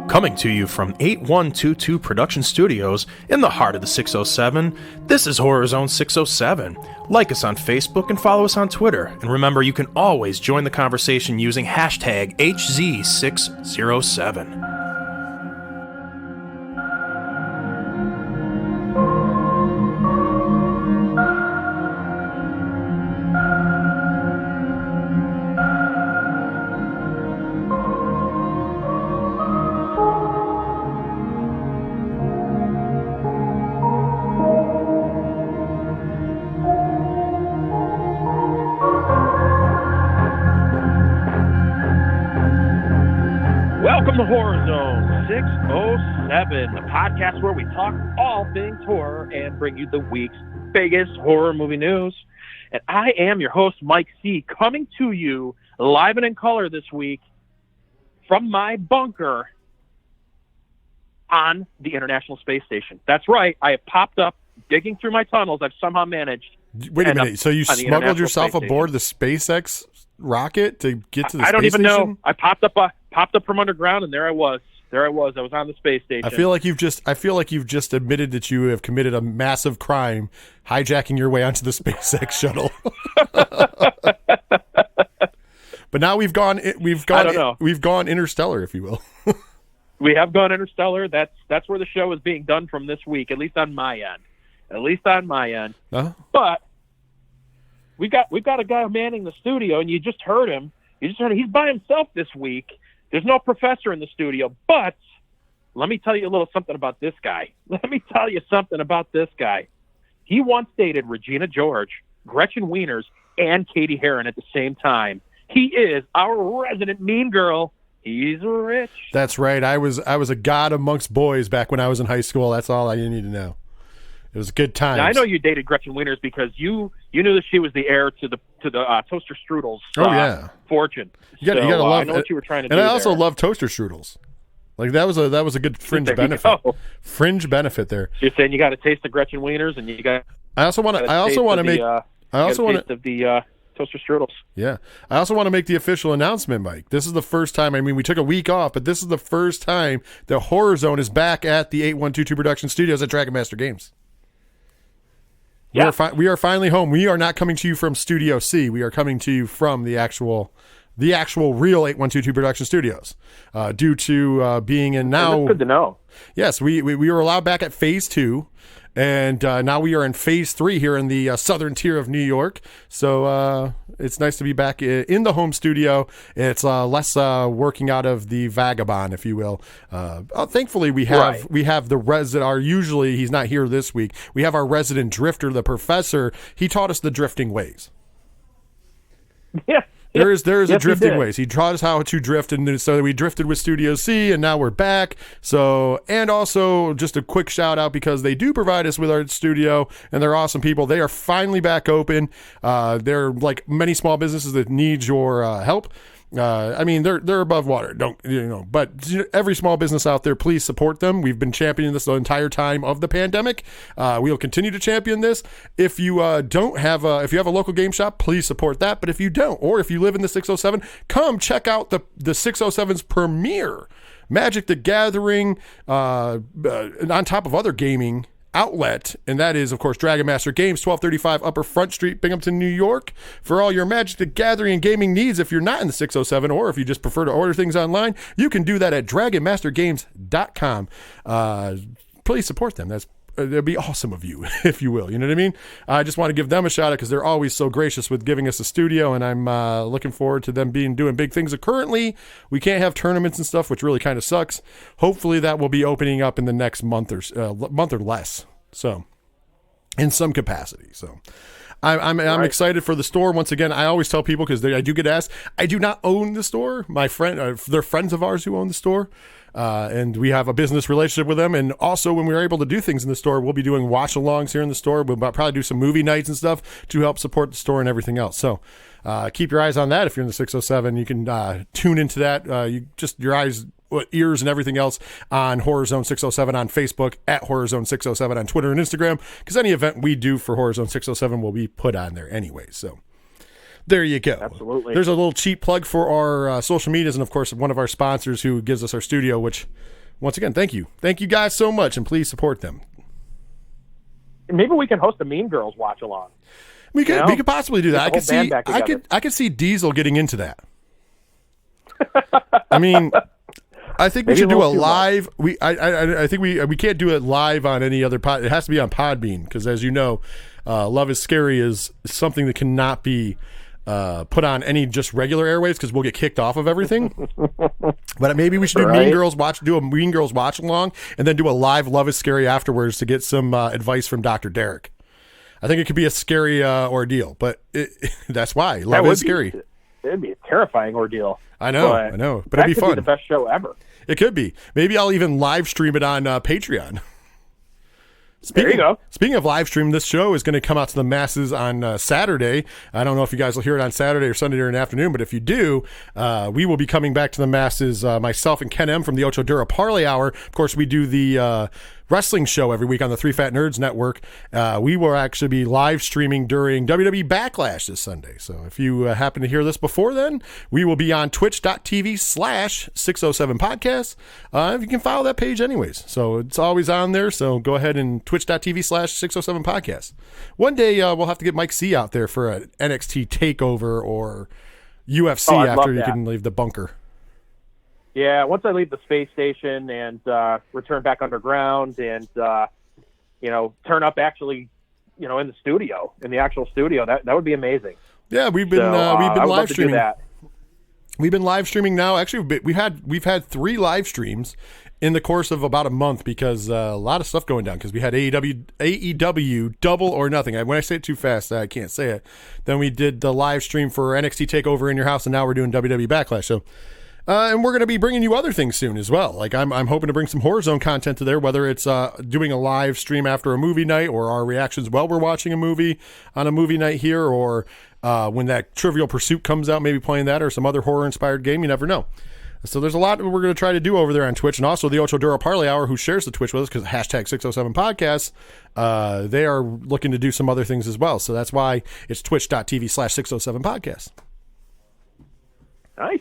Coming to you from 8122 Production Studios in the heart of the 607, this is Horror Zone 607. Like us on Facebook and follow us on Twitter. And remember, you can always join the conversation using hashtag HZ607. Welcome to Horror Zone 607, the podcast where we talk all things horror and bring you the week's biggest horror movie news. And I am your host, Mike C., coming to you live and in color this week from my bunker on the International Space Station. That's right, I have popped up, digging through my tunnels. I've somehow managed. Wait a minute, so you smuggled yourself aboard the SpaceX rocket to get to the space station? I don't even know. I popped up from underground, and there I was. I was on the space station. I feel like you've just admitted that you have committed a massive crime, hijacking your way onto the SpaceX shuttle. But now we've gone interstellar, if you will. We have gone interstellar. That's where the show is being done from this week, at least on my end. Uh-huh. But we've got a guy manning the studio, and you just heard him. He's by himself this week. There's no professor in the studio, but let me tell you a little something about this guy. He once dated Regina George, Gretchen Wieners, and Katie Heron at the same time. He is our resident mean girl. He's rich. That's right. I was a god amongst boys back when I was in high school. That's all you need to know. It was good times. Now, I know you dated Gretchen Wieners because you knew that she was the heir to the toaster strudels. Fortune. You gotta love. I know what you were trying to do. And I also love toaster strudels. Like that was a good fringe benefit. Fringe benefit there. So you're saying you got to taste the Gretchen Wieners, and you got. I also want to make the toaster strudels. Yeah. I also want to make the official announcement, Mike. This is the first time. I mean, we took a week off, but this is the first time the Horror Zone is back at the 8122 Production Studios at Dragon Master Games. Yeah. We are finally home. We are not coming to you from Studio C. We are coming to you from the actual real 8122 Production Studios. Due to being in now. That's good to know. Yes, we were allowed back at Phase 2. And now we are in Phase 3 here in the southern tier of New York. So it's nice to be back in the home studio. It's less working out of the vagabond, if you will. Thankfully, we have the resident. Usually he's not here this week. We have our resident drifter, the professor. He taught us the drifting ways. Yeah. There is a drifting ways. He taught us how to drift, and so we drifted with Studio C, and now we're back. So, and also just a quick shout out because they do provide us with our studio, and they're awesome people. They are finally back open. They're like many small businesses that need your help. I mean, they're above water. But every small business out there, please support them. We've been championing this the entire time of the pandemic. We'll continue to champion this. If you if you have a local game shop, please support that. But if you don't, or if you live in the 607, come check out the 607's premiere, Magic the Gathering, on top of other gaming outlet, and that is, of course, Dragon Master Games, 1235 Upper Front Street, Binghamton, New York. For all your Magic the Gathering and gaming needs, if you're not in the 607, or if you just prefer to order things online, you can do that at dragonmastergames.com. Please support them. It'd be awesome of you, if you will. You know what I mean? I just want to give them a shout out because they're always so gracious with giving us a studio, and I'm looking forward to them doing big things. Currently, we can't have tournaments and stuff, which really kind of sucks. Hopefully, that will be opening up in the next month or less. So, in some capacity. So, I'm excited for the store. Once again, I always tell people because I do get asked. I do not own the store. My friend, they're friends of ours who own the store. And we have a business relationship with them. And also, when we're able to do things in the store, we'll be doing watch-alongs here in the store. We'll probably do some movie nights and stuff to help support the store and everything else. So keep your eyes on that. If you're in the 607, you can tune into that. Your eyes, ears, and everything else on Horror Zone 607 on Facebook, at Horror Zone 607 on Twitter and Instagram, because any event we do for Horror Zone 607 will be put on there anyway. So There you go. Absolutely. There's a little cheap plug for our social medias, and of course, one of our sponsors who gives us our studio, which, once again, thank you. Thank you guys so much, and please support them. Maybe we can host a Mean Girls watch along. We could possibly do that. I could see Diesel getting into that. I mean, I think we should do a live. I think we can't do it live on any other pod. It has to be on Podbean because, as you know, Love is Scary is something that cannot be put on any just regular airwaves because we'll get kicked off of everything. But maybe we should do Mean Girls watch along, and then do a live Love is Scary afterwards to get some advice from Dr. Derek. I think it could be a scary ordeal, but that's why Love is Scary. It'd be a terrifying ordeal. I know, but it'd be fun. Be the best show ever. It could be. Maybe I'll even live stream it on Patreon. There you go. Speaking of live stream, this show is going to come out to the masses on Saturday. I don't know if you guys will hear it on Saturday or Sunday during the afternoon, but if you do, we will be coming back to the masses, myself and Ken M from the Ocho Dura Parlay Hour. Of course, we do the wrestling show every week on the Three Fat Nerds Network. We will actually be live streaming during WWE Backlash this Sunday. So if you happen to hear this before then, we will be on twitch.tv/607podcast. You can follow that page anyways. So it's always on there. So go ahead and twitch.tv/607podcast. One day we'll have to get Mike C out there for an NXT takeover or UFC after you can leave the bunker. Yeah, once I leave the space station and return back underground and, turn up actually, in the studio, in the actual studio, that would be amazing. Yeah, we've been live streaming. We've been live streaming now. Actually, we've had 3 live streams in the course of about a month because a lot of stuff going down because we had AEW Double or Nothing. When I say it too fast, I can't say it. Then we did the live stream for NXT TakeOver in Your House, and now we're doing WWE Backlash. So. And we're going to be bringing you other things soon as well. Like I'm hoping to bring some Horror Zone content to there, whether it's doing a live stream after a movie night or our reactions while we're watching a movie on a movie night here, or when that Trivial Pursuit comes out, maybe playing that or some other horror-inspired game. You never know. So there's a lot we're going to try to do over there on Twitch. And also the Ocho Dura Parlay Hour, who shares the Twitch with us because hashtag 607 podcasts, they are looking to do some other things as well. So that's why it's twitch.tv/607 podcasts. Nice.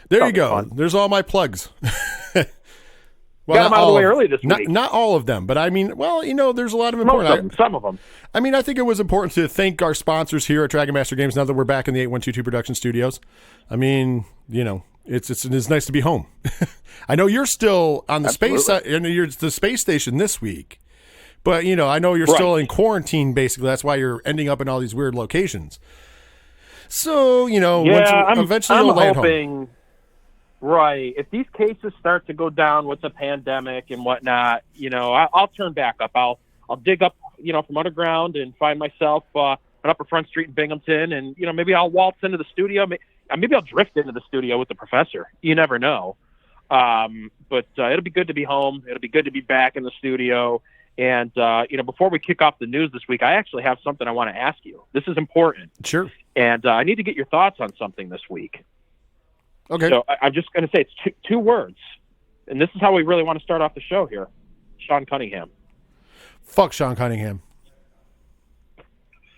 There you go. Fun. There's all my plugs. Got them out of the way early this week. Not all of them, but I mean, there's a lot of important. Some of them. I mean, I think it was important to thank our sponsors here at Dragon Master Games now that we're back in the 8122 Production Studios. I mean, it's nice to be home. I know you're still on the space the space station this week, but I know you're still in quarantine. Basically, that's why you're ending up in all these weird locations. So eventually you'll land home. Right. If these cases start to go down with the pandemic and whatnot, I'll turn back up. I'll dig up, from underground and find myself on Upper Front Street in Binghamton, and maybe I'll waltz into the studio. Maybe I'll drift into the studio with the professor. You never know. But it'll be good to be home. It'll be good to be back in the studio. And before we kick off the news this week, I actually have something I want to ask you. This is important. Sure. And I need to get your thoughts on something this week. Okay. So I'm just going to say it's two words, and this is how we really want to start off the show here. Sean Cunningham. Fuck Sean Cunningham.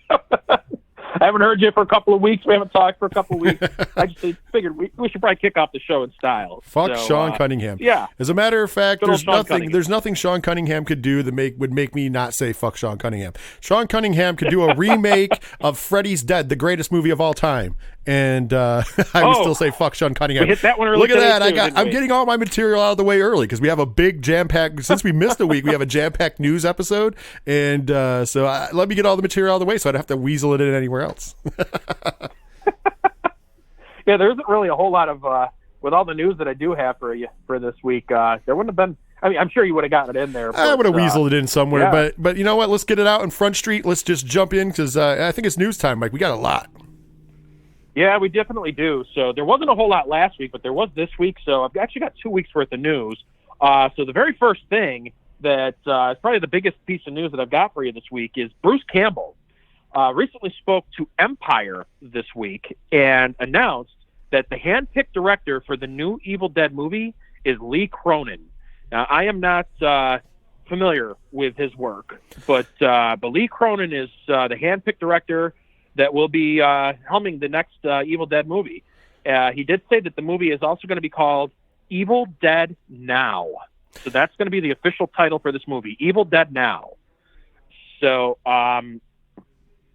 I haven't heard you for a couple of weeks. We haven't talked for a couple of weeks. I just figured we should probably kick off the show in style. Fuck Sean Cunningham. Yeah. As a matter of fact, there's nothing Sean Cunningham could do that would make me not say fuck Sean Cunningham. Sean Cunningham could do a remake of Freddy's Dead, the greatest movie of all time, and I would still say fuck Sean Cunningham. We hit that one early. Look at that! I'm getting all my material out of the way early because we have a big jam-packed. Since we missed a week, we have a jam-packed news episode, and so let me get all the material out of the way so I don't have to weasel it in anywhere else. Yeah, there isn't really a whole lot of with all the news that I do have for you for this week. There wouldn't have been. I mean, I'm sure you would have gotten it in there. But, I would have weaseled it in somewhere, but you know what? Let's get it out in Front Street. Let's just jump in because I think it's news time, Mike. We got a lot. Yeah, we definitely do. So there wasn't a whole lot last week, but there was this week. So I've actually got 2 weeks worth of news. So the very first thing that is probably the biggest piece of news that I've got for you this week is Bruce Campbell recently spoke to Empire this week and announced that the hand-picked director for the new Evil Dead movie is Lee Cronin. Now, I am not familiar with his work, but Lee Cronin is the hand-picked director that will be helming the next Evil Dead movie. He did say that the movie is also going to be called Evil Dead Now. So that's going to be the official title for this movie, Evil Dead Now. So Sam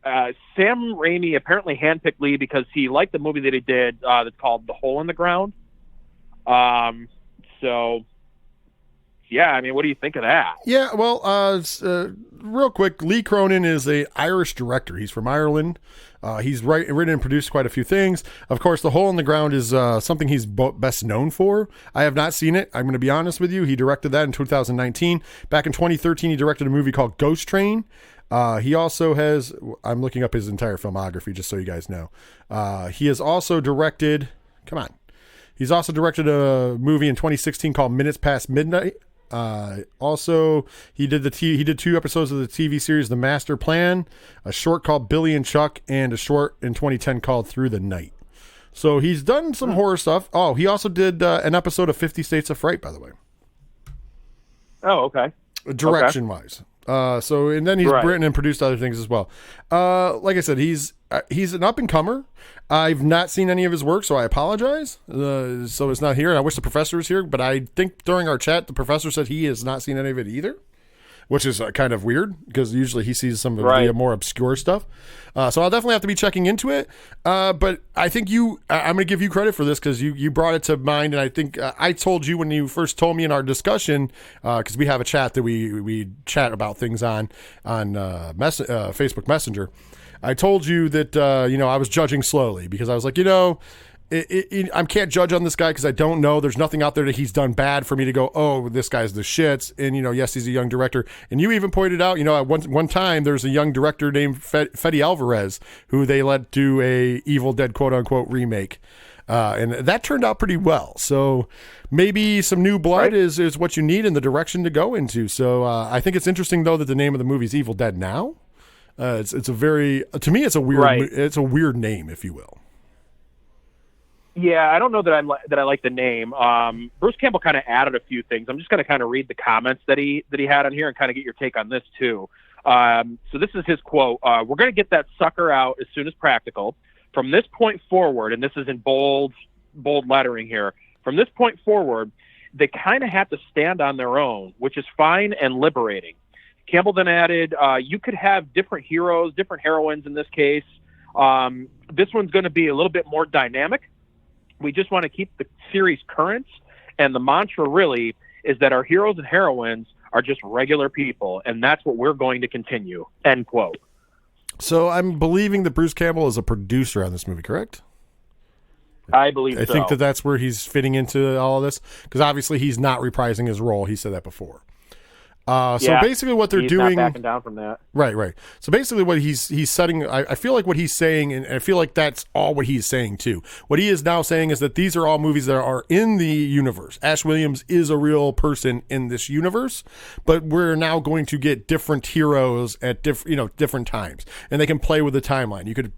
Raimi apparently handpicked Lee because he liked the movie that he did that's called The Hole in the Ground. So, yeah, I mean, what do you think of that? Yeah, well, real quick, Lee Cronin is an Irish director. He's from Ireland. He's written and produced quite a few things. Of course, The Hole in the Ground is something he's best known for. I have not seen it. I'm going to be honest with you. He directed that in 2019. Back in 2013, he directed a movie called Ghost Train. He also has, I'm looking up his entire filmography just so you guys know. He has also directed, he's also directed a movie in 2016 called Minutes Past Midnight. Also, he did 2 episodes of the TV series The Master Plan, a short called Billy and Chuck, and a short in 2010 called Through the Night. So he's done some horror stuff. Oh, he also did an episode of 50 States of Fright, by the way. Oh, okay. Direction-wise. So, and then he's written and produced other things as well. Like I said, he's an up-and-comer. I've not seen any of his work, so I apologize. So it's not here, and I wish the professor was here, but I think during our chat, the professor said he has not seen any of it either, which is kind of weird, because usually he sees some of the more obscure stuff. So I'll definitely have to be checking into it. But I think I'm going to give you credit for this, because you brought it to mind, and I think I told you when you first told me in our discussion, because we have a chat that we chat about things on Facebook Messenger. I told you that, I was judging slowly, because I was like, I can't judge on this guy because I don't know. There's nothing out there that he's done bad for me to go, oh, this guy's the shits. And, yes, he's a young director. And you even pointed out, at one time there's a young director named Fede Alvarez who they let do a Evil Dead quote unquote remake. And that turned out pretty well. So maybe some new blood is what you need in the direction to go into. So I think it's interesting, though, that the name of the movie is Evil Dead Now. It's a very, to me, it's a weird name, if you will. Yeah, I don't know that I like the name. Bruce Campbell kind of added a few things. I'm just going to kind of read the comments that he had on here and kind of get your take on this too. So this is his quote. We're going to get that sucker out as soon as practical. From this point forward, and this is in bold lettering here. From this point forward, they kind of have to stand on their own, which is fine and liberating. Campbell then added, you could have different heroes, different heroines in this case. This one's going to be a little bit more dynamic. We just want to keep the series current. And the mantra really is that our heroes and heroines are just regular people. And that's what we're going to continue. End quote. So I'm believing that Bruce Campbell is a producer on this movie, correct? I believe so. I think that's where he's fitting into all of this. Because obviously he's not reprising his role. He said that before. So basically what they're doing, not backing down from that. Right. So basically what he's setting, I feel like what he's saying, and I feel like that's all what he's saying too. What he is now saying is that these are all movies that are in the universe. Ash Williams is a real person in this universe, but we're now going to get different heroes at different times, and they can play with the timeline. You could,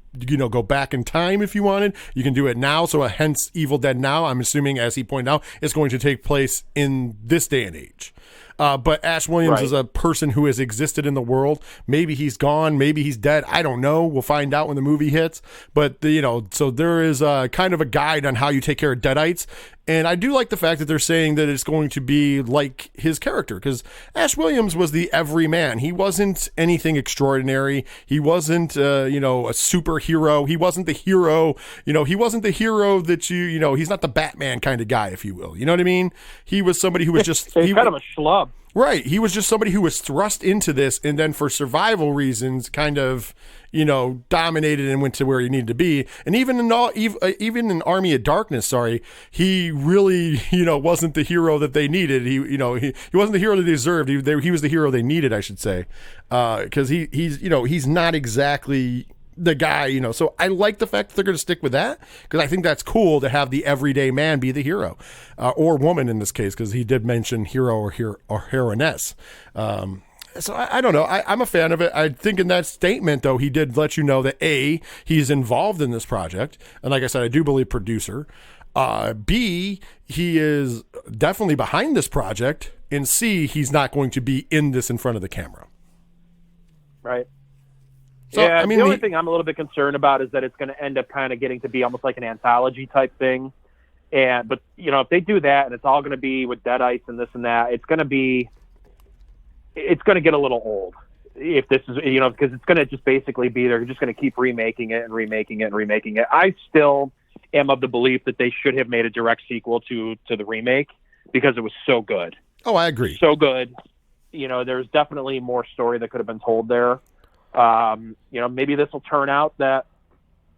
go back in time if you wanted. You can do it now. So hence Evil Dead Now, I'm assuming, as he pointed out, is going to take place in this day and age. But Ash Williams is a person who has existed in the world. Maybe he's gone. Maybe he's dead. I don't know. We'll find out when the movie hits. But, so there is kind of a guide on how you take care of deadites. And I do like the fact that they're saying that it's going to be like his character, because Ash Williams was the everyman. He wasn't anything extraordinary. He wasn't, a superhero. He wasn't the hero. He wasn't the hero that he's not the Batman kind of guy, if you will. You know what I mean? He was somebody who was just... He's kind of a schlub. Right. He was just somebody who was thrust into this, and then for survival reasons kind of, dominated and went to where he needed to be. And even in Army of Darkness, he really, wasn't the hero that they needed. He wasn't the hero that they deserved. He was the hero they needed, I should say. Because he's not exactly the guy, so I like the fact that they're going to stick with that, because I think that's cool to have the everyday man be the hero, or woman in this case, because he did mention hero or heroiness. So I don't know. I'm a fan of it. I think in that statement, though, he did let you know that A, he's involved in this project, and like I said, I do believe producer. B, he is definitely behind this project, and C, he's not going to be in this in front of the camera. Right. So, yeah, the only thing I'm a little bit concerned about is that it's going to end up kind of getting to be almost like an anthology type thing. But if they do that and it's all going to be with Deadites and this and that, it's going to get a little old. If this is, because it's going to just basically be, they're just going to keep remaking it and remaking it and remaking it. I still am of the belief that they should have made a direct sequel to the remake because it was so good. Oh, I agree. So good. There's definitely more story that could have been told there. Maybe this will turn out that,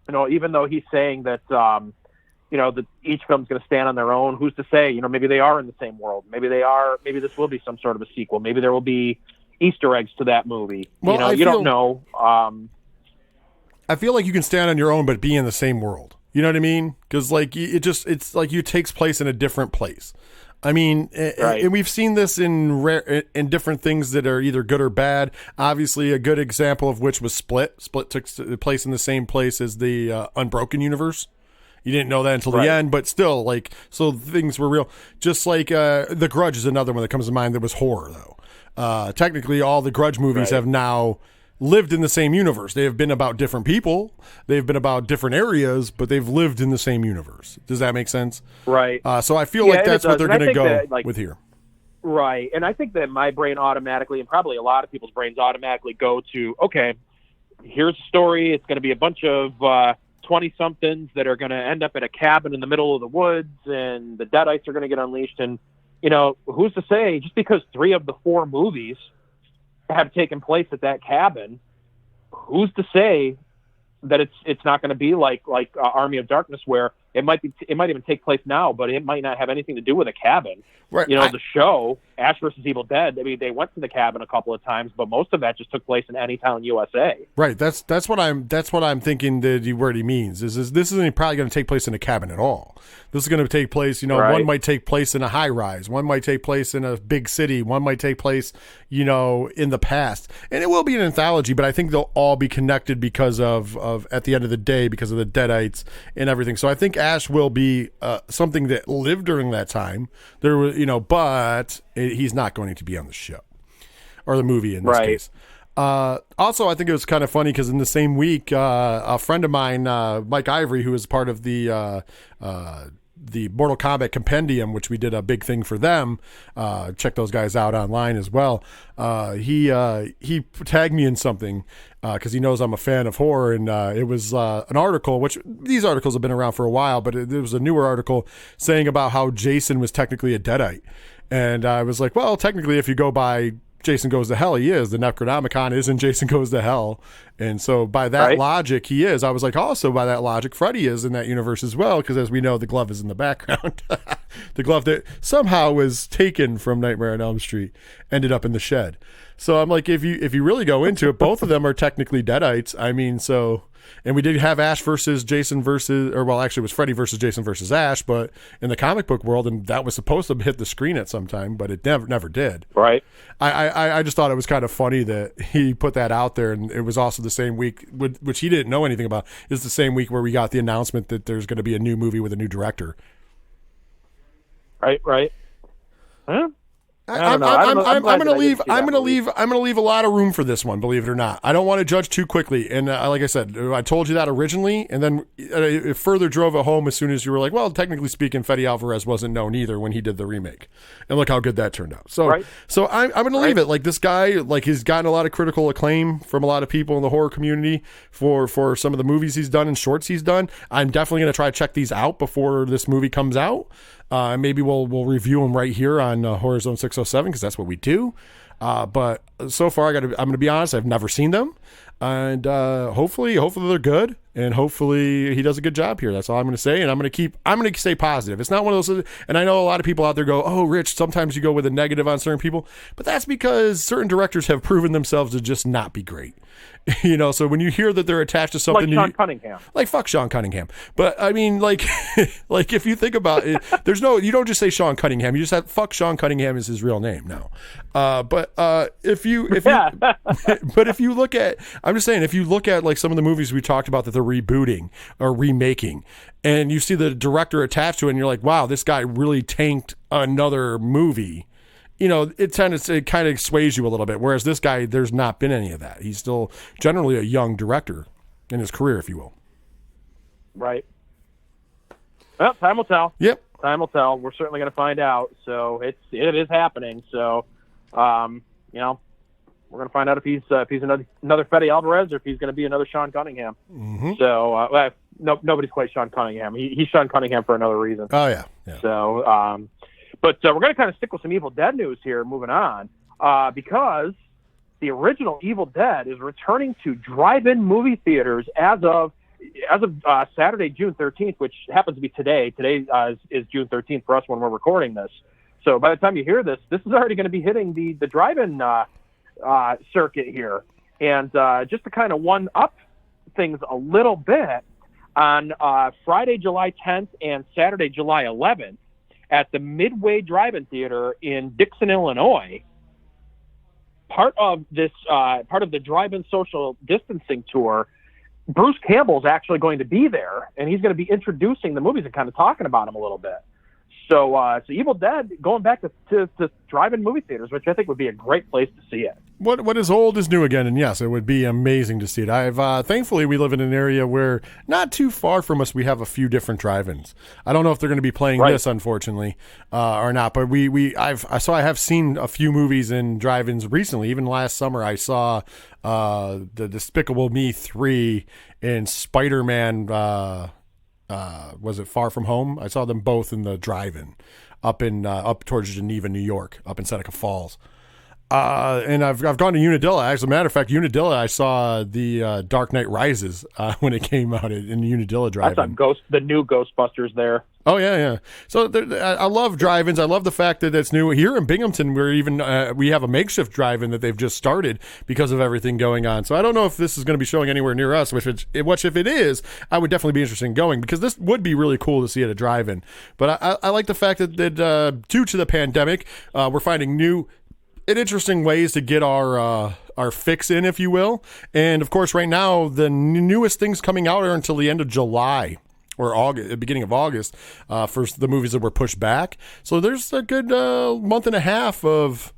even though he's saying that, that each film's going to stand on their own, who's to say, maybe they are in the same world. Maybe this will be some sort of a sequel. Maybe there will be Easter eggs to that movie. Well, don't know. I feel like you can stand on your own, but be in the same world. You know what I mean? Because it's like it takes place in a different place. I mean, right. And we've seen this in different things that are either good or bad. Obviously, a good example of which was Split. Split took place in the same place as the Unbroken universe. You didn't know that until the end, but still, so things were real. Just like The Grudge is another one that comes to mind that was horror, though. Technically, all the Grudge movies have now lived in the same universe. They have been about different people. They've been about different areas, but they've lived in the same universe. Does that make sense? Right. So I feel like that's what they're going to go with here. Right. And I think that my brain automatically, and probably a lot of people's brains automatically go to, okay, here's a story. It's going to be a bunch of 20-somethings that are going to end up at a cabin in the middle of the woods, and the Deadites are going to get unleashed. And, who's to say, just because 3 of the 4 movies have taken place at that cabin, who's to say that it's not going to be like Army of Darkness, where it might even take place now, but it might not have anything to do with a cabin. Right. The show Ash vs. Evil Dead, I mean, they went to the cabin a couple of times, but most of that just took place in Anytown, USA. Right. That's what I'm thinking that what he means is this isn't probably going to take place in a cabin at all. This is going to take place, one might take place in a high rise, one might take place in a big city, one might take place, in the past. And it will be an anthology, but I think they'll all be connected because of at the end of the day, because of the Deadites and everything. So I think Ash will be something that lived during that time. There was, but he's not going to be on the show or the movie in this case. Also, I think it was kind of funny because in the same week, a friend of mine, Mike Ivory, who is part of the Mortal Kombat Compendium, which we did a big thing for them. Check those guys out online as well. He tagged me in something because he knows I'm a fan of horror, and it was an article, which these articles have been around for a while, but it was a newer article saying about how Jason was technically a Deadite. And I was like, well, technically, if you go by Jason Goes to Hell, he is. The Necronomicon isn't Jason Goes to Hell. And so by that logic, he is. I was like, also by that logic, Freddy is in that universe as well, because as we know, the glove is in the background. The glove that somehow was taken from Nightmare on Elm Street ended up in the shed. So I'm like, if you really go into it, both of them are technically Deadites. I mean, so... And we did have Ash versus Jason actually it was Freddy versus Jason versus Ash, but in the comic book world, and that was supposed to hit the screen at some time, but it never did. Right. I just thought it was kind of funny that he put that out there, and it was also the same week, which he didn't know anything about, is the same week where we got the announcement that there's going to be a new movie with a new director. Right. Huh? I'm going to leave a lot of room for this one, believe it or not. I don't want to judge too quickly. And like I said, I told you that originally, and then it further drove it home as soon as you were like, well, technically speaking, Fede Alvarez wasn't known either when he did the remake. And look how good that turned out. So I'm going to leave it. Like, this guy, he's gotten a lot of critical acclaim from a lot of people in the horror community for some of the movies he's done and shorts he's done. I'm definitely going to try to check these out before this movie comes out. Maybe we'll review them right here on Horror Zone 607, because that's what we do. But so far, I'm going to be honest, I've never seen them. And hopefully they're good, and hopefully he does a good job here. That's all I'm going to say, and I'm going to stay positive. It's not one of those, and I know a lot of people out there go, "Oh, Rich, sometimes you go with a negative on certain people," but that's because certain directors have proven themselves to just not be great. So when you hear that they're attached to something, like Sean Cunningham, fuck Sean Cunningham. But I mean, like if you think about it, you don't just say Sean Cunningham. You just have fuck Sean Cunningham is his real name now. But if you look at, I'm just saying, if you look at like some of the movies we talked about that they're rebooting or remaking, and you see the director attached to it, and you're like, wow, this guy really tanked another movie. it kind of sways you a little bit. Whereas this guy, there's not been any of that. He's still generally a young director in his career, if you will. Right. Well, time will tell. Yep. Time will tell. We're certainly going to find out. So it is happening. So, we're going to find out if he's another Fede Alvarez or if he's going to be another Sean Cunningham. Mm-hmm. So nobody's quite Sean Cunningham. He's Sean Cunningham for another reason. Oh yeah. So, but we're going to kind of stick with some Evil Dead news here, moving on, because the original Evil Dead is returning to drive-in movie theaters as of Saturday, June 13th, which happens to be today. Today is June 13th for us when we're recording this. So by the time you hear this is already going to be hitting the drive-in circuit here. And just to kind of one-up things a little bit, on Friday, July 10th and Saturday, July 11th, at the Midway Drive-In Theater in Dixon, Illinois, part of the drive-in social distancing tour, Bruce Campbell's actually going to be there, and he's going to be introducing the movies and kind of talking about them a little bit. So Evil Dead going back to drive-in movie theaters, which I think would be a great place to see it. What is old is new again, and yes, it would be amazing to see it. Thankfully we live in an area where not too far from us we have a few different drive-ins. I don't know if they're going to be playing this, unfortunately, or not. But I have seen a few movies in drive-ins recently. Even last summer, I saw the Despicable Me 3 and Spider-Man. Was it Far From Home? I saw them both in the drive-in up towards Geneva, New York, up in Seneca Falls. And I've gone to Unadilla. As a matter of fact, Unadilla, I saw the Dark Knight Rises when it came out in Unadilla drive-in. I saw the new Ghostbusters there. Oh yeah. So I love drive-ins. I love the fact that it's new here in Binghamton. We have a makeshift drive-in that they've just started because of everything going on. So I don't know if this is going to be showing anywhere near us. Which if it is, I would definitely be interested in going because this would be really cool to see at a drive-in. But I like the fact that due to the pandemic, we're finding new and interesting ways to get our fix in, if you will. And of course, right now the newest things coming out are until the end of July. Or August, the beginning of August, for the movies that were pushed back. So there's a good month and a half of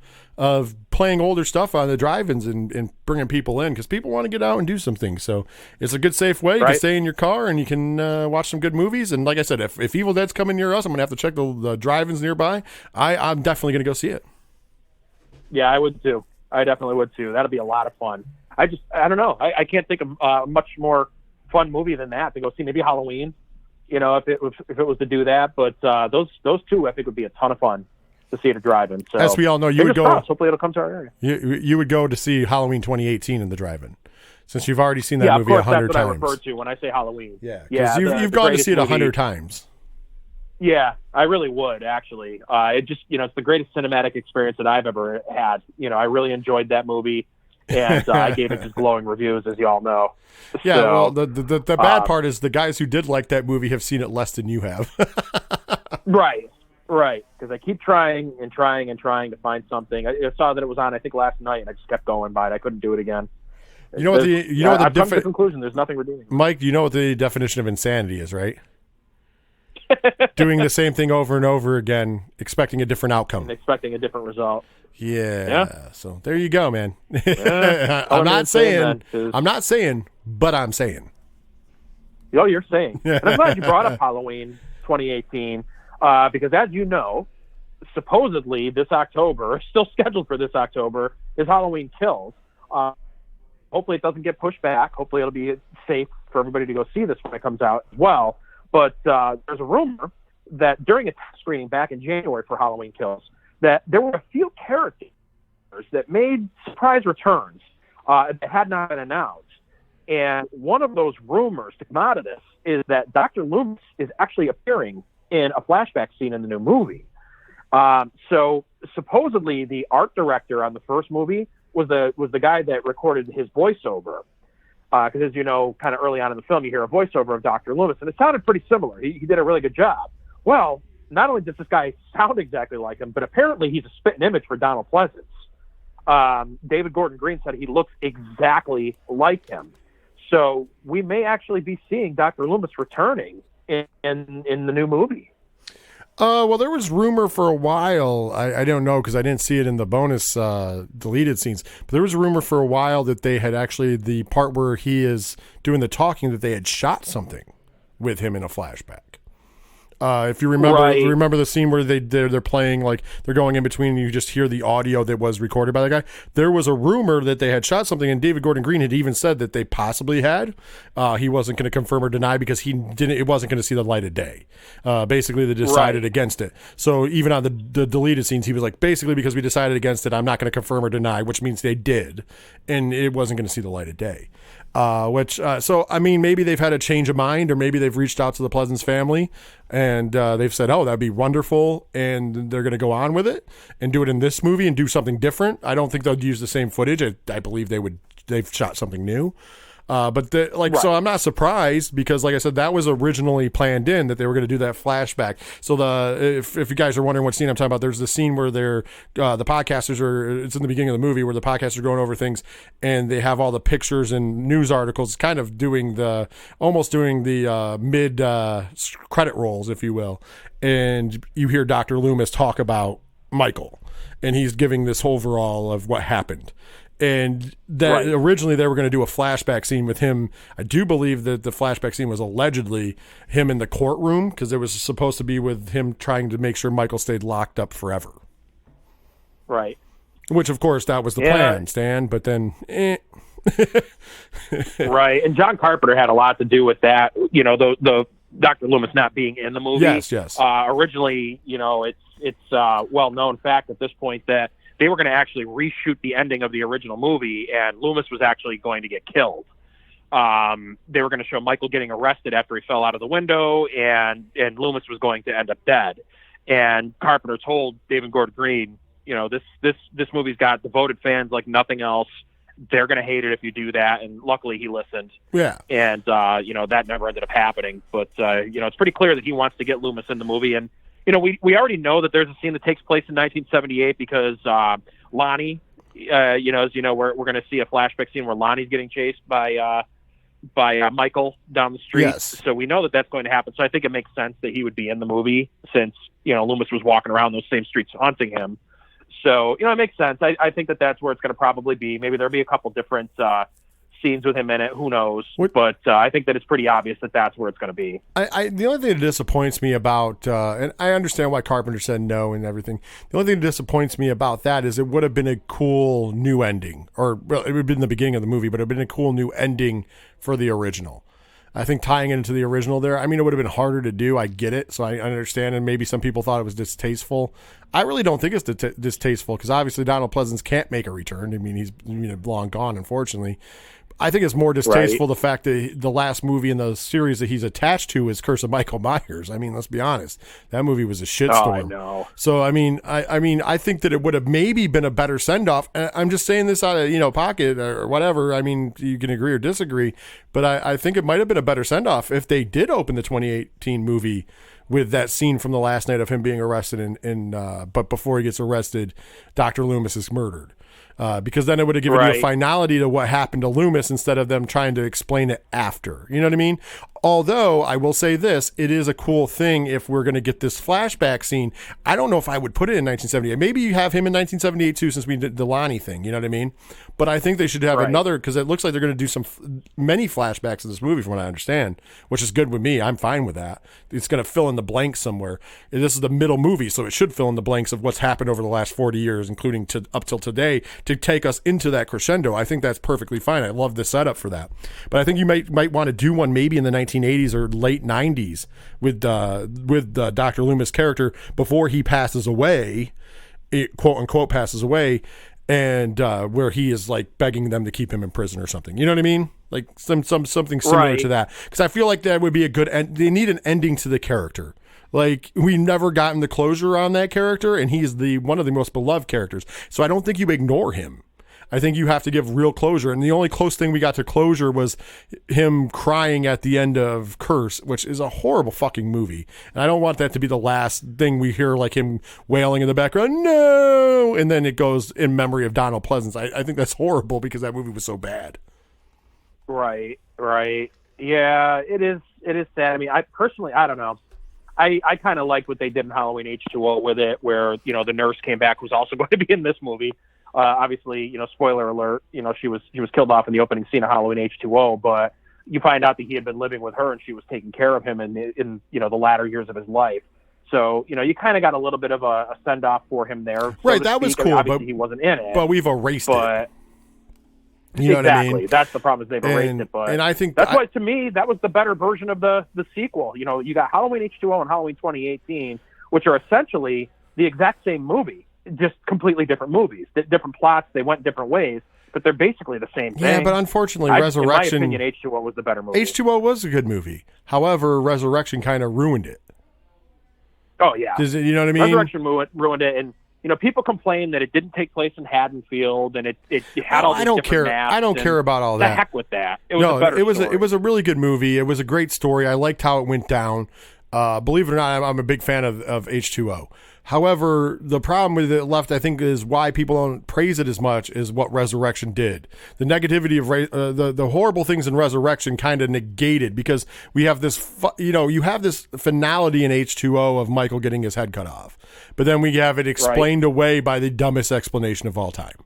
playing older stuff on the drive-ins and bringing people in because people want to get out and do some things. So it's a good, safe way. You can stay in your car and you can watch some good movies. And like I said, if Evil Dead's coming near us, I'm going to have to check the drive-ins nearby. I'm definitely going to go see it. Yeah, I would too. I definitely would too. That'll be a lot of fun. I don't know. I can't think of a much more fun movie than that to go see. Maybe Halloween. If it was to do that, but those two I think would be a ton of fun to see at a drive-in. So, as we all know, you would go. Hopefully, it'll come to our area. You would go to see Halloween 2018 in the drive-in, since you've already seen that movie 100 times. That's what I refer to when I say Halloween. Yeah, because you've gone to see it 100 times. Yeah, I really would actually. It just it's the greatest cinematic experience that I've ever had. I really enjoyed that movie. And I gave it just glowing reviews, as you all know. Yeah, well, the bad part is the guys who did like that movie have seen it less than you have. Right. Because I keep trying to find something. I saw that it was on, I think, last night, and I just kept going by it. I couldn't do it again. I've come to the conclusion. There's nothing redeeming. Mike, you know what the definition of insanity is, right? Doing the same thing over and over again, expecting a different outcome. And expecting a different result. Yeah. So there you go, man. Yeah. I'm not saying, but I'm saying. You're saying. And I'm glad you brought up Halloween 2018 because, as you know, supposedly this October, still scheduled for this October, is Halloween Kills. Hopefully it doesn't get pushed back. Hopefully it'll be safe for everybody to go see this when it comes out as well. But there's a rumor that during a test screening back in January for Halloween Kills, that there were a few characters that made surprise returns that had not been announced. And one of those rumors to come out of this is that Dr. Loomis is actually appearing in a flashback scene in the new movie. So supposedly the art director on the first movie was the guy that recorded his voiceover. Because as you know, kind of early on in the film, you hear a voiceover of Dr. Loomis, and it sounded pretty similar. He did a really good job. Well, not only does this guy sound exactly like him, but apparently he's a spitting image for Donald Pleasance. David Gordon Green said he looks exactly like him. So we may actually be seeing Dr. Loomis returning in the new movie. Well, there was rumor for a while. I don't know because I didn't see it in the bonus deleted scenes. But there was a rumor for a while that they had actually, the part where he is doing the talking, that they had shot something with him in a flashback. If you remember the scene where they're playing, like they're going in between and you just hear the audio that was recorded by the guy. There was a rumor that they had shot something, and David Gordon Green had even said that they possibly had. He wasn't going to confirm or deny because it wasn't going to see the light of day. Basically, they decided against it. So even on the deleted scenes, he was like, basically, because we decided against it, I'm not going to confirm or deny, which means they did, and it wasn't going to see the light of day. So I mean, maybe they've had a change of mind, or maybe they've reached out to the Pleasance family and they've said, oh, that'd be wonderful, and they're going to go on with it and do it in this movie and do something different. I don't think they'll use the same footage. I believe they've shot something new. So I'm not surprised because, like I said, that was originally planned in that they were going to do that flashback. So if you guys are wondering what scene I'm talking about, there's the scene where the podcasters it's in the beginning of the movie where the podcasters are going over things and they have all the pictures and news articles, kind of almost doing the mid credit rolls, if you will. And you hear Dr. Loomis talk about Michael, and he's giving this overall of what happened. And that originally they were going to do a flashback scene with him. I do believe that the flashback scene was allegedly him in the courtroom because it was supposed to be with him trying to make sure Michael stayed locked up forever. Right. Which, of course, that was the plan, Stan. But then, Right. And John Carpenter had a lot to do with that. You know, the Dr. Loomis not being in the movie. Yes. Originally, you know, it's well-known fact at this point that they were going to actually reshoot the ending of the original movie, and Loomis was actually going to get killed. They were going to show Michael getting arrested after he fell out of the window, and Loomis was going to end up dead. And Carpenter told David Gordon Green, you know, this movie's got devoted fans like nothing else. They're going to hate it if you do that. And luckily he listened. Yeah. And, you know, that never ended up happening. But, you know, it's pretty clear that he wants to get Loomis in the movie. And, you know, we already know that there's a scene that takes place in 1978 because Lonnie, you know, as you know, we're going to see a flashback scene where Lonnie's getting chased by Michael down the street. Yes. So we know that that's going to happen. So I think it makes sense that he would be in the movie since, you know, Loomis was walking around those same streets haunting him. So, you know, it makes sense. I think that that's where it's going to probably be. Maybe there'll be a couple different scenes with him in it. Who knows? But I think that it's pretty obvious that that's where it's going to be. The only thing that disappoints me about, and I understand why Carpenter said no and everything, the only thing that disappoints me about that is it would have been a cool new ending. Or, well, it would have been the beginning of the movie, but it would have been a cool new ending for the original. I think tying it into the original there, I mean, it would have been harder to do. I get it. So I understand. And maybe some people thought it was distasteful. I really don't think it's distasteful because obviously Donald Pleasance can't make a return. I mean, he's long gone, unfortunately. I think it's more distasteful the fact that the last movie in the series that he's attached to is Curse of Michael Myers. I mean, let's be honest. That movie was a shitstorm. Oh, I know. So, I mean, I think that it would have maybe been a better send-off. I'm just saying this out of, pocket or whatever. I mean, you can agree or disagree, but I think it might have been a better send-off if they did open the 2018 movie with that scene from the last night of him being arrested but before he gets arrested, Dr. Loomis is murdered. Because then it would have given you a finality to what happened to Loomis instead of them trying to explain it after. You know what I mean? Although, I will say this, it is a cool thing if we're going to get this flashback scene. I don't know if I would put it in 1978. Maybe you have him in 1978 too, since we did the Lonnie thing. You know what I mean? But I think they should have another, because it looks like they're going to do many flashbacks in this movie from what I understand, which is good with me. I'm fine with that. It's going to fill in the blanks somewhere. And this is the middle movie, so it should fill in the blanks of what's happened over the last 40 years, including up till today, to take us into that crescendo. I think that's perfectly fine. I love the setup for that. But I think you might want to do one maybe in the 1980s or late 90s with Dr. Loomis' character before he passes away, quote unquote passes away, and where he is like begging them to keep him in prison or something. You know what I mean? Like something similar to that. Because I feel like that would be a good end. They need an ending to the character. Like, we never gotten the closure on that character, and he's one of the most beloved characters. So I don't think you ignore him. I think you have to give real closure. And the only close thing we got to closure was him crying at the end of Curse, which is a horrible fucking movie. And I don't want that to be the last thing we hear, like him wailing in the background, no! And then it goes in memory of Donald Pleasance. I think that's horrible because that movie was so bad. Right. Yeah, it is sad. I mean, I don't know. I kind of liked what they did in Halloween H2O with it, where, you know, the nurse came back, who's also going to be in this movie. Obviously, you know, spoiler alert, you know, she was killed off in the opening scene of Halloween H2O, but you find out that he had been living with her and she was taking care of him in you know, the latter years of his life. So, you know, you kind of got a little bit of a send off for him there. Right, that was cool. Obviously, he wasn't in it. But we've erased it. You know exactly. What I mean? That's the problem, is they've erased it. But and I think that's why, to me, that was the better version of the sequel. You know, you got Halloween H2O and Halloween 2018, which are essentially the exact same movie, just completely different movies, different plots. They went different ways, but they're basically the same thing. Yeah, but unfortunately, Resurrection... In my opinion, H2O was the better movie. H2O was a good movie. However, Resurrection kind of ruined it. Oh, yeah. You know what I mean? Resurrection ruined it, and you know, people complain that it didn't take place in Haddonfield, and it had all these different maps. I don't care about all that. The heck with that. It was a better story. It was a really good movie. It was a great story. I liked how it went down. Believe it or not, I'm a big fan of H2O. However, the problem with it left, I think, is why people don't praise it as much is what Resurrection did. The negativity of the horrible things in Resurrection kind of negated, because we have this, you have this finality in H2O of Michael getting his head cut off, but then we have it explained away by the dumbest explanation of all time,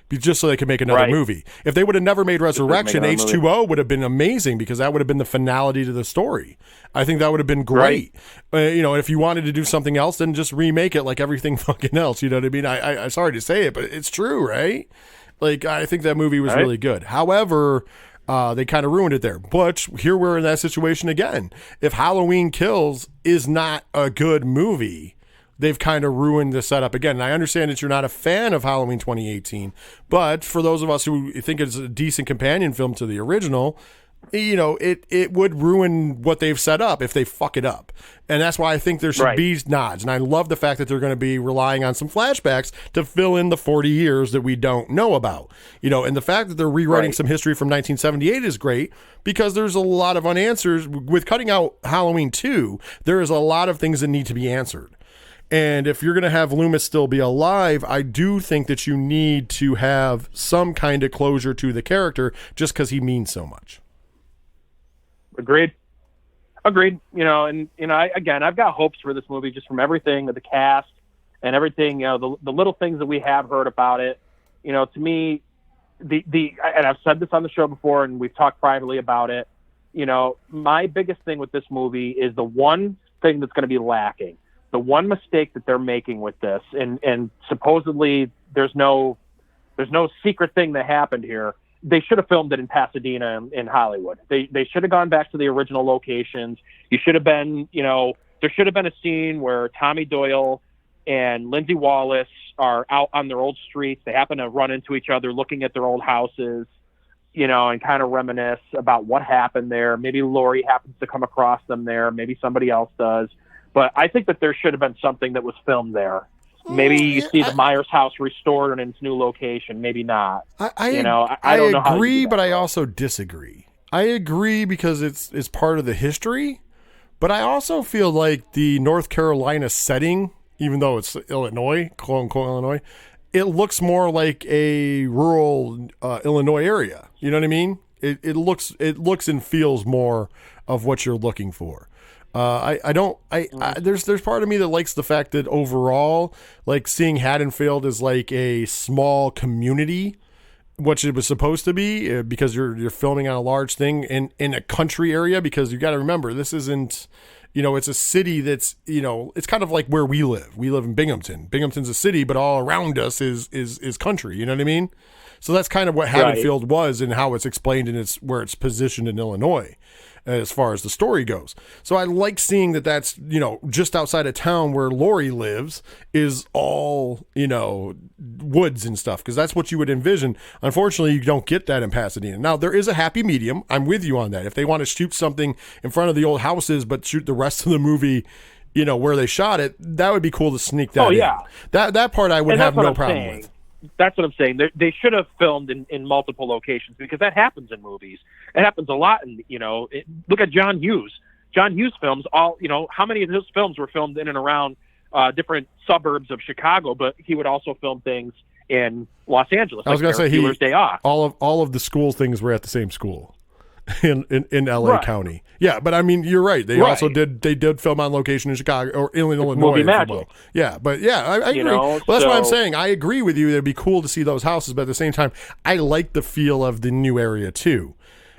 just so they could make another movie. If they would have never made Resurrection, H2O would have been amazing, because that would have been the finality to the story. I think that would have been great. You know, if you wanted to do something else, then just remake it like everything fucking else. You know what I mean? I'm sorry to say it, but it's true, right? Like, I think that movie was really good. However, they kind of ruined it there. But here we're in that situation again. If Halloween Kills is not a good movie, they've kind of ruined the setup again. And I understand that you're not a fan of Halloween 2018, but for those of us who think it's a decent companion film to the original, you know, it would ruin what they've set up if they fuck it up. And that's why I think there should be nods. And I love the fact that they're going to be relying on some flashbacks to fill in the 40 years that we don't know about. You know, and the fact that they're rewriting some history from 1978 is great, because there's a lot of unanswers. With cutting out Halloween 2, there is a lot of things that need to be answered. And if you're going to have Loomis still be alive, I do think that you need to have some kind of closure to the character, just because he means so much. Agreed. You know, and you know, I've got hopes for this movie just from everything, the cast and everything. You know, the little things that we have heard about it. You know, to me, and I've said this on the show before, and we've talked privately about it. You know, my biggest thing with this movie is the one thing that's going to be lacking. The one mistake that they're making with this, and supposedly there's no secret thing that happened here. They should have filmed it in Pasadena in Hollywood. They should have gone back to the original locations. You should have been, you know, there should have been a scene where Tommy Doyle and Lindsay Wallace are out on their old streets. They happen to run into each other looking at their old houses, you know, and kind of reminisce about what happened there. Maybe Laurie happens to come across them there. Maybe somebody else does. But I think that there should have been something that was filmed there. Maybe you see the Myers house restored in its new location. Maybe not. I don't know how to agree, do that, but I also disagree. I agree because it's part of the history, but I also feel like the North Carolina setting, even though it's Illinois, quote unquote Illinois, it looks more like a rural Illinois area. You know what I mean? It looks and feels more of what you're looking for. There's part of me that likes the fact that overall, like, seeing Haddonfield as like a small community, which it was supposed to be, because you're filming on a large thing in a country area, because you got to remember, this isn't, you know, it's a city that's, you know, it's kind of like where we live. We live in Binghamton. Binghamton's a city, but all around us is country. You know what I mean? So that's kind of what Haddonfield was, and how it's explained in where it's positioned in Illinois, as far as the story goes. So I like seeing that that's, you know, just outside of town where Laurie lives is all, you know, woods and stuff, because that's what you would envision. Unfortunately, you don't get that in Pasadena. Now, there is a happy medium. I'm with you on that. If they want to shoot something in front of the old houses but shoot the rest of the movie, you know, where they shot it, that would be cool to sneak that in. That part I would have no problem with. That's what I'm saying. They should have filmed in multiple locations, because that happens in movies. It happens a lot. And, you know, look at John Hughes. John Hughes films, all, you know, how many of his films were filmed in and around different suburbs of Chicago, but he would also film things in Los Angeles. I was going to say Day Off. all of the school things were at the same school. in LA County. Yeah, but I mean, you're right. They also did film on location in Chicago or Illinois. Movie magic. Yeah, but yeah, I agree. Well, that's what I'm saying. I agree with you. It'd be cool to see those houses, but at the same time, I like the feel of the new area too.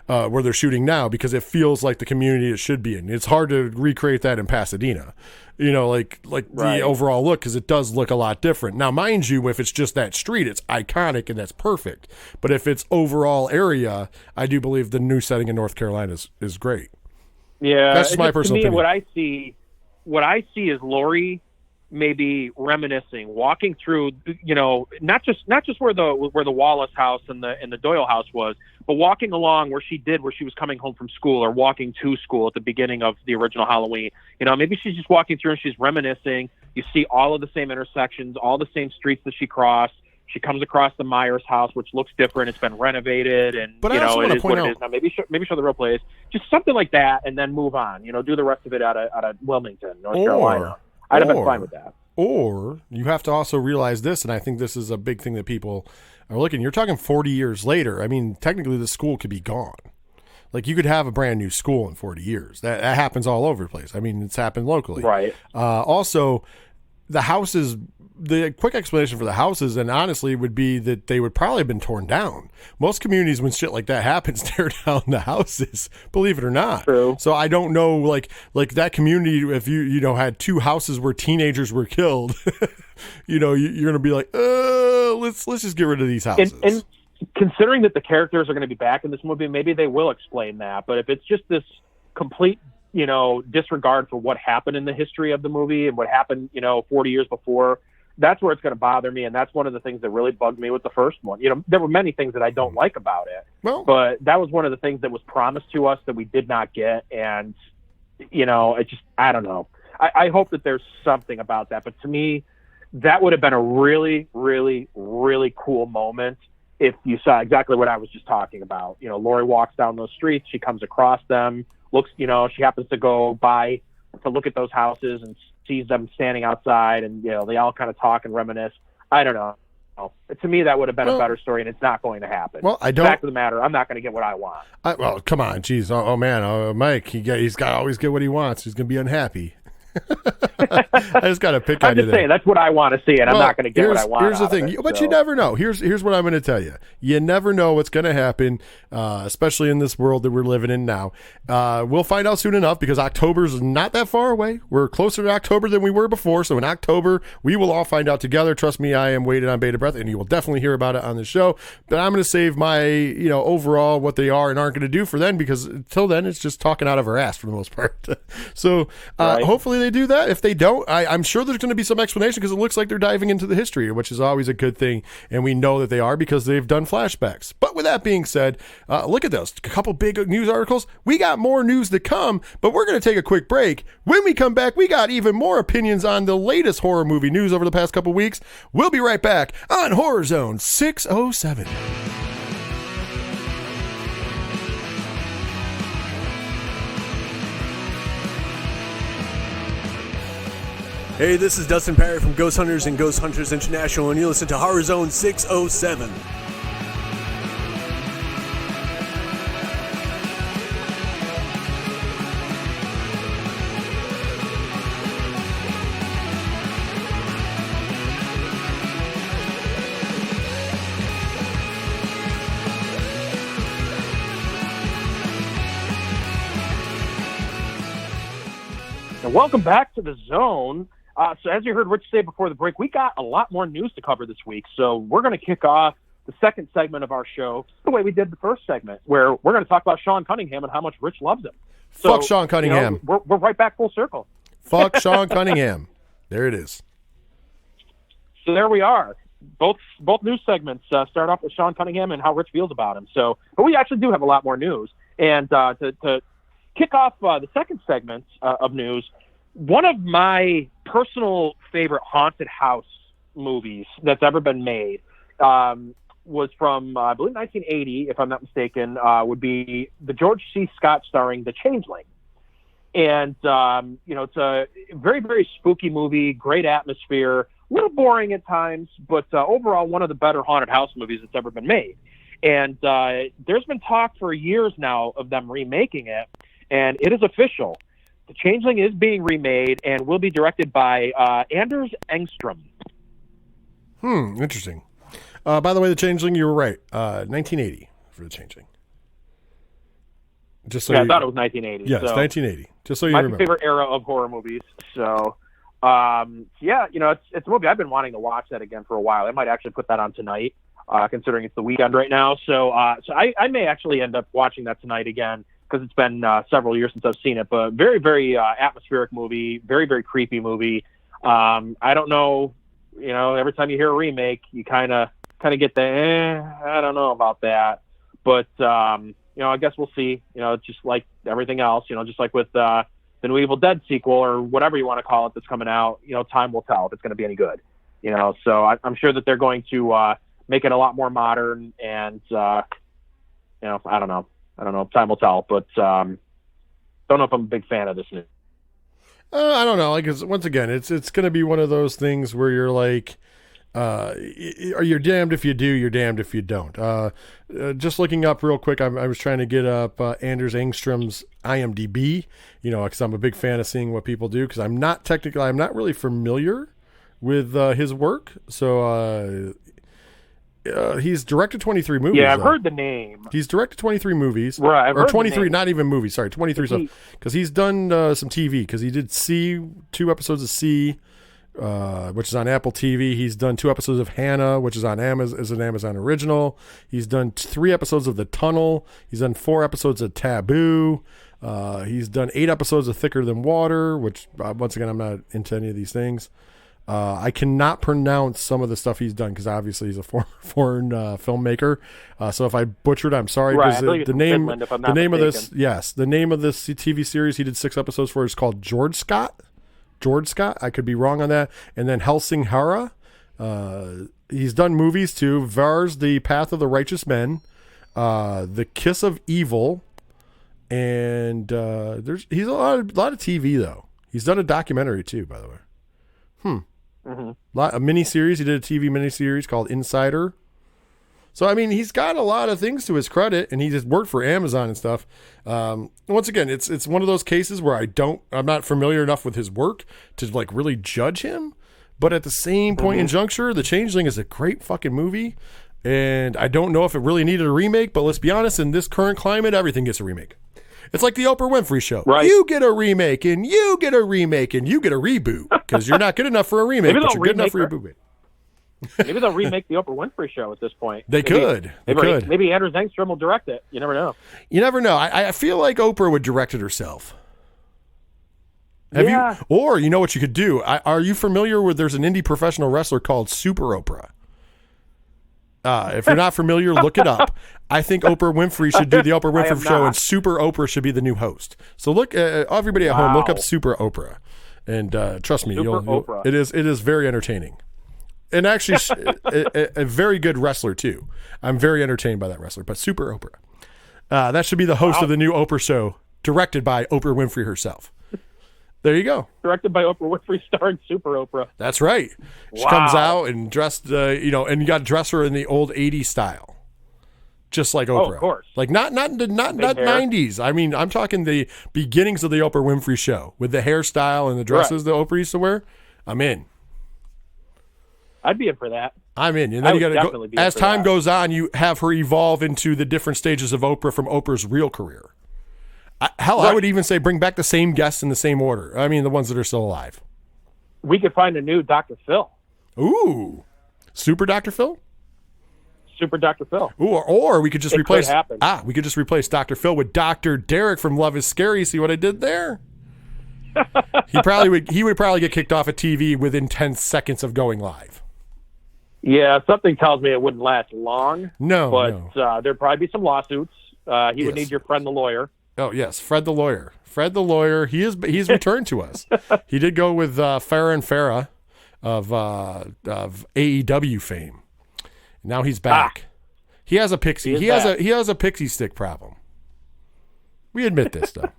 Where they're shooting now, because it feels like the community it should be in. It's hard to recreate that in Pasadena, like the overall look, because it does look a lot different. Now, mind you, if it's just that street, it's iconic and that's perfect. But if it's overall area, I do believe the new setting in North Carolina is great. Yeah, that's just my personal opinion. What I see is Lori maybe reminiscing, walking through, not just where the Wallace house and the Doyle house was, but walking along where she was coming home from school or walking to school at the beginning of the original Halloween. Maybe she's just walking through and she's reminiscing. You see all of the same intersections, all the same streets that she crossed. She comes across the Myers house, which looks different. It's been renovated, and but it is what it is now. Maybe show the real place, just something like that, and then move on. Do the rest of it out of Wilmington, North Carolina. I'd have been fine with that. Or you have to also realize this, and I think this is a big thing that people are looking. You're talking 40 years later. I mean, technically, the school could be gone. Like, you could have a brand new school in 40 years. That happens all over the place. I mean, it's happened locally. Right. Also, the houses, the quick explanation for the houses, and honestly, would be that they would probably have been torn down. Most communities, when shit like that happens, tear down the houses, believe it or not. True. So I don't know, like that community, if you had two houses where teenagers were killed, you're going to be like, let's just get rid of these houses. And considering that the characters are going to be back in this movie, maybe they will explain that. But if it's just this complete disregard for what happened in the history of the movie and what happened 40 years before, that's where it's going to bother me, and that's one of the things that really bugged me with the first one. There were many things that I don't like about it, but that was one of the things that was promised to us that we did not get, and it just, I don't know. I hope that there's something about that, but to me, that would have been a really, really, really cool moment if you saw exactly what I was just talking about. Lori walks down those streets, she comes across them, looks, she happens to go by to look at those houses and sees them standing outside, and they all kind of talk and reminisce. I don't know. To me, that would have been a better story, and it's not going to happen. Well, I don't. Fact of the matter, I'm not going to get what I want. Well, come on, geez. Oh man, Mike, he's got to always get what he wants. He's going to be unhappy. I just got to pick on you. I'm just saying that's what I want to see, and I'm not going to get what I want. Here's the thing, but you never know. Here's what I'm going to tell you. You never know what's going to happen, especially in this world that we're living in now. We'll find out soon enough, because October's not that far away. We're closer to October than we were before. So in October, we will all find out together. Trust me, I am waiting on bated breath, and you will definitely hear about it on the show. But I'm going to save my overall what they are and aren't going to do for then, because until then, it's just talking out of our ass for the most part. So hopefully they do that. If they don't, I'm sure there's going to be some explanation, because it looks like they're diving into the history, which is always a good thing, and we know that they are because they've done flashbacks. But with that being said, look at those, a couple big news articles. We got more news to come, but we're going to take a quick break. When we come back, we got even more opinions on the latest horror movie news over the past couple weeks. We'll be right back on Horror Zone 607. Hey, this is Dustin Perry from Ghost Hunters and Ghost Hunters International, and you listen to Horror Zone 607. And welcome back to the Zone. So as you heard Rich say before the break, we got a lot more news to cover this week. So we're going to kick off the second segment of our show the way we did the first segment, where we're going to talk about Sean Cunningham and how much Rich loves him. So, fuck Sean Cunningham. We're right back full circle. Fuck Sean Cunningham. There it is. So there we are. Both news segments start off with Sean Cunningham and how Rich feels about him. But we actually do have a lot more news. And to kick off the second segment of news, one of my personal favorite haunted house movies that's ever been made was from, I believe, 1980, if I'm not mistaken, would be the George C. Scott starring The Changeling. And, it's a very, very spooky movie, great atmosphere, a little boring at times, but overall one of the better haunted house movies that's ever been made. And there's been talk for years now of them remaking it, and it is official. The Changeling is being remade and will be directed by Anders Engström. Interesting. By the way, the Changeling, you were right. 1980 for the Changeling. Just so I thought it was 1980. Yes, so 1980. Just so you remember. My favorite era of horror movies. So, it's a movie I've been wanting to watch that again for a while. I might actually put that on tonight, considering it's the weekend right now. So I may actually end up watching that tonight again because it's been several years since I've seen it. But very, very atmospheric movie, very, very creepy movie. I don't know, every time you hear a remake, you kind of get the, I don't know about that. But, I guess we'll see, just like everything else, just like with the new Evil Dead sequel or whatever you want to call it that's coming out, time will tell if it's going to be any good, so I'm sure that they're going to make it a lot more modern and, I don't know, time will tell, but don't know if I'm a big fan of this new. I don't know, because once again, it's going to be one of those things where you're like, you're damned if you do, you're damned if you don't. Just looking up real quick, I was trying to get up Anders Engström's IMDb, because I'm a big fan of seeing what people do, because I'm not really familiar with his work. So he's directed 23 movies. Yeah, I've heard the name. He's directed 23 movies. Right, or 23, not even movies, sorry, 23 stuff. Because he's done some TV, because he did C, 2 episodes of C, which is on Apple TV. He's done 2 episodes of Hannah, which is on Amazon, is an Amazon original. He's done 3 episodes of The Tunnel. He's done 4 episodes of Taboo. He's done 8 episodes of Thicker Than Water, which once again, I'm not into any of these things. I cannot pronounce some of the stuff he's done because obviously he's a foreign filmmaker. So if I butchered, I'm sorry. Right, the name of this TV series he did 6 episodes for is called George Scott. I could be wrong on that. And then Helsingborg. He's done movies too. Vars, The Path of the Righteous Men, The Kiss of Evil, and he's a lot of TV though. He's done a documentary too, by the way. A miniseries. He did a TV miniseries called Insider. So I mean, he's got a lot of things to his credit, and he just worked for Amazon and stuff. Once again, it's one of those cases where I'm not familiar enough with his work to like really judge him. But at the same point in juncture, The Changeling is a great fucking movie, and I don't know if it really needed a remake. But let's be honest, in this current climate, everything gets a remake. It's like the Oprah Winfrey Show. Right. You get a remake, and you get a remake, and you get a reboot because you're not good enough for a remake, but you're good enough for a reboot. Maybe they'll remake the Oprah Winfrey Show at this point. They could. Maybe Anders Engström will direct it. You never know. I feel like Oprah would direct it herself. You? Or you know what you could do? Are you familiar with? There's an indie professional wrestler called Super Oprah. If you're not familiar, look it up. I think Oprah Winfrey should do the Oprah Winfrey Show, and Super Oprah should be the new host. So look, everybody at home, look up Super Oprah, and trust me, it is very entertaining, and actually a very good wrestler too. I'm very entertained by that wrestler. But Super Oprah, that should be the host of the new Oprah Show, directed by Oprah Winfrey herself. There you go. Directed by Oprah Winfrey, starring Super Oprah. That's right. She comes out and dressed, and you got to dress her in the old 80s style. Just like Oprah. Oh, of course. Like not 90s. I mean, I'm talking the beginnings of the Oprah Winfrey Show with the hairstyle and the dresses that Oprah used to wear. I'm in. I'd be in for that. I'm in. And then you got to go. As time goes on, you have her evolve into the different stages of Oprah from Oprah's real career. I would even say bring back the same guests in the same order. I mean, the ones that are still alive. We could find a new Dr. Phil. Ooh. Super Dr. Phil? Super Dr. Phil. Ooh, or we could just replace Dr. Phil with Dr. Derek from Love is Scary. See what I did there? He would probably get kicked off of TV within 10 seconds of going live. Yeah, something tells me it wouldn't last long. No. But there'd probably be some lawsuits. He would need your friend the lawyer. Oh, yes, Fred the lawyer. He's returned to us. He did go with Farrah and Farrah of AEW fame. Now he's back. He has a pixie. He has a pixie stick problem. We admit this though.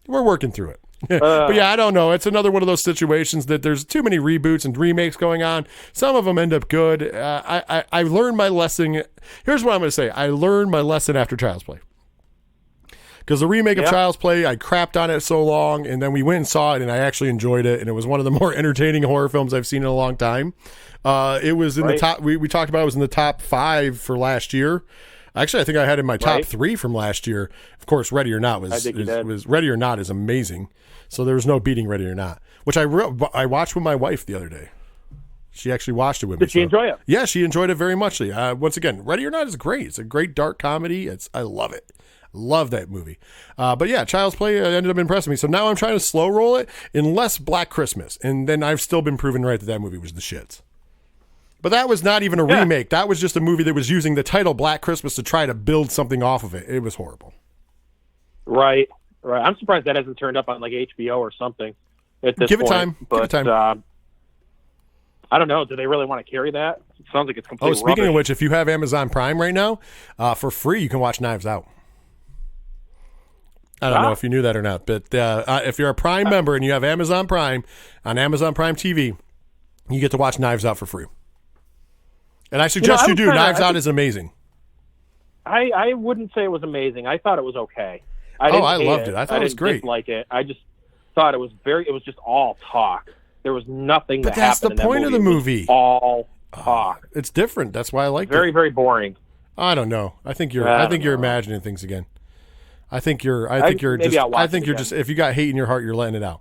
We're working through it. But yeah, I don't know. It's another one of those situations that there's too many reboots and remakes going on. Some of them end up good. I learned my lesson. Here's what I'm going to say. I learned my lesson after Child's Play. Because the remake of Child's Play, I crapped on it so long, and then we went and saw it, and I actually enjoyed it, and it was one of the more entertaining horror films I've seen in a long time. It was in the top. We talked about it was in the top 5 for last year. Actually, I think I had it in my top 3 from last year. Of course, Ready or Not was Ready or Not is amazing. So there was no beating Ready or Not, which I watched with my wife the other day. She actually watched it with me. Did she enjoy it? Yeah, she enjoyed it very much. Once again, Ready or Not is great. It's a great dark comedy. I love it. Love that movie. But yeah, Child's Play ended up impressing me. So now I'm trying to slow roll it unless Black Christmas. And then I've still been proven right that movie was the shits. But that was not even a remake. That was just a movie that was using the title Black Christmas to try to build something off of it. It was horrible. Right. I'm surprised that hasn't turned up on like HBO or something at this Give point. Give it time. I don't know. Do they really want to carry that? It sounds like it's completely speaking rubbish. of which, if you have Amazon Prime right now, for free, you can watch Knives Out. I don't know if you knew that or not, but if you're a Prime member and you have Amazon Prime, on Amazon Prime TV, you get to watch Knives Out for free. And I suggest you do. Knives Out is amazing. I wouldn't say it was amazing. I thought it was okay. I loved it. I thought it was great. Like it. I just thought it was just all talk. There was nothing that happened. But that's the point of the movie. All talk. It's different. That's why I like it. Very, very boring. I don't know. I think you're imagining things again. I think you're just if you got hate in your heart, you're letting it out.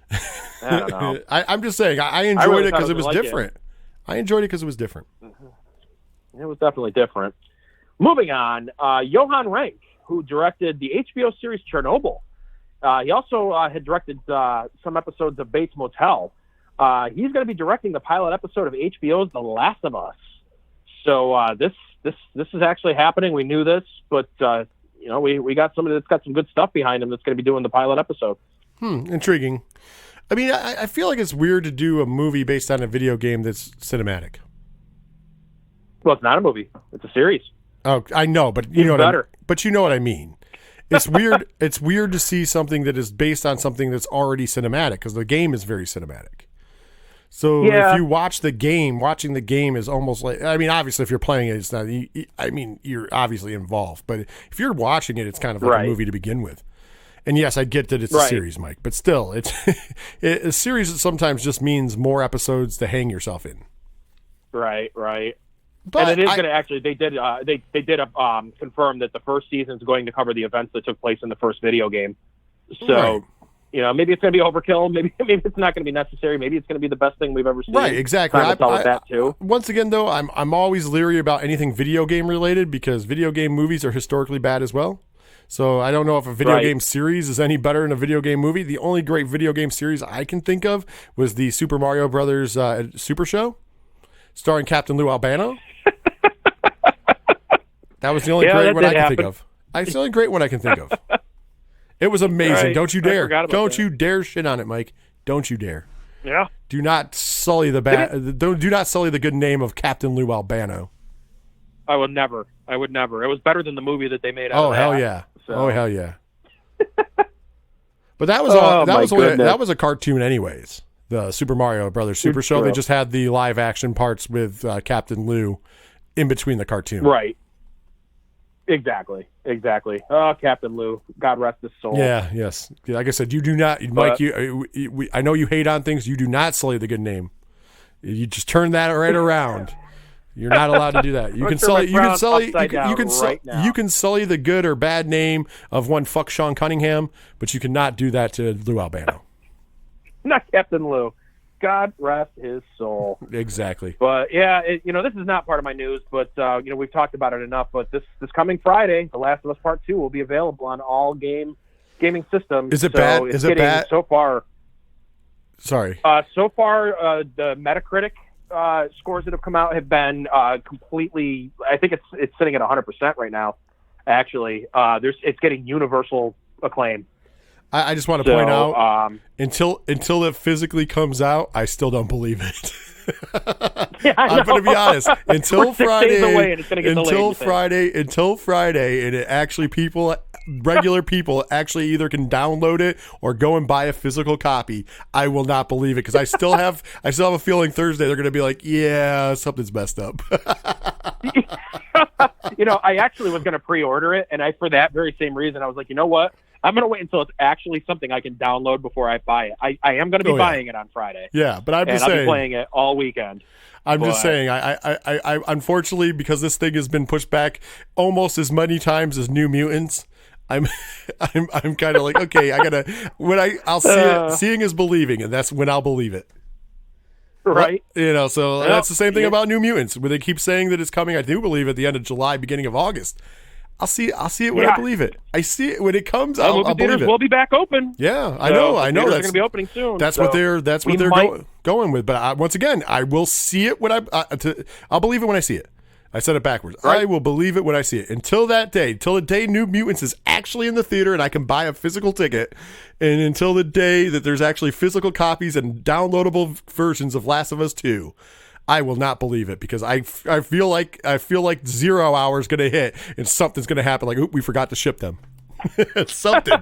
I don't know. I'm just saying I enjoyed it because it was different. I enjoyed it because it was different. It was definitely different. Moving on, Johan Renck, who directed the HBO series Chernobyl. He also had directed some episodes of Bates Motel. He's going to be directing the pilot episode of HBO's The Last of Us. So this is actually happening. We knew this, but we got somebody that's got some good stuff behind him that's going to be doing the pilot episode. Intriguing. I mean, I feel like it's weird to do a movie based on a video game that's cinematic. Well, it's not a movie; it's a series. Oh, I know, but you know what I mean. It's weird. It's weird to see something that is based on something that's already cinematic because the game is very cinematic. So if you watch the game, watching the game is almost like, I mean, obviously if you're playing it, it's not, I mean, you're obviously involved, but if you're watching it, it's kind of like a movie to begin with. And yes, I get that it's a series, Mike, but still, it's a series sometimes just means more episodes to hang yourself in. Right. But and it is going to actually, they did confirm that the first season is going to cover the events that took place in the first video game. So, maybe it's going to be overkill. Maybe it's not going to be necessary. Maybe it's going to be the best thing we've ever seen. Right, exactly. That too. Once again, though, I'm always leery about anything video game related because video game movies are historically bad as well. So I don't know if a video game series is any better than a video game movie. The only great video game series I can think of was the Super Mario Brothers Super Show, starring Captain Lou Albano. That was the only great one I can think of. It's the only great one I can think of. It was amazing. Don't you dare. Don't you dare shit on it, Mike. Don't you dare. Yeah. Do not sully do not sully the good name of Captain Lou Albano. I would never. It was better than the movie that they made out of that. Hell yeah. So. Oh, hell yeah. But that was that was a cartoon anyways. The Super Mario Brothers Super Show. They just had the live action parts with Captain Lou in between the cartoon. Right. Exactly. Oh, Captain Lou. God rest his soul. Yeah, yes. Like I said, you do not, Mike, I know you hate on things. You do not sully the good name. You just turn that right around. You're not allowed to do that. You can sully the good or bad name of one fuck Sean Cunningham, but you cannot do that to Lou Albano. Not Captain Lou. God rest his soul. Exactly. But yeah, this is not part of my news, but we've talked about it enough. But this coming Friday, The Last of Us Part 2 will be available on all gaming systems. Is it bad? Is it bad so far? Sorry. So far, the Metacritic scores that have come out have been completely. I think it's sitting at 100% right now. Actually, it's getting universal acclaim. I just want to point out, until it physically comes out, I still don't believe it. I'm going to be honest. Until Friday, and it actually regular people actually either can download it or go and buy a physical copy, I will not believe it, because I still have a feeling Thursday they're going to be like, yeah, something's messed up. I actually was going to pre-order it, and for that very same reason, I was like, you know what? I'm going to wait until it's actually something I can download before I buy it. I am going to be buying it on Friday. Yeah, but I'm just saying, I'll be playing it all weekend. Just saying, I unfortunately, because this thing has been pushed back almost as many times as New Mutants, I'm kind of like, okay, I'll see it. Seeing is believing, and that's when I'll believe it. Right. So that's the same thing about New Mutants, where they keep saying that it's coming. I do believe at the end of July, beginning of August. I'll see it when I believe it. I see it when it comes. I'll believe it. Will be back open. Yeah, I know. That's going to be opening soon. That's what they're going with. But once again, I will see it when I'll believe it when I see it. I said it backwards. Right. I will believe it when I see it. Until that day, until the day New Mutants is actually in the theater and I can buy a physical ticket, and until the day that there's actually physical copies and downloadable versions of Last of Us 2, I will not believe it, because I feel like 0 hours going to hit and something's going to happen. Like, we forgot to ship them. something.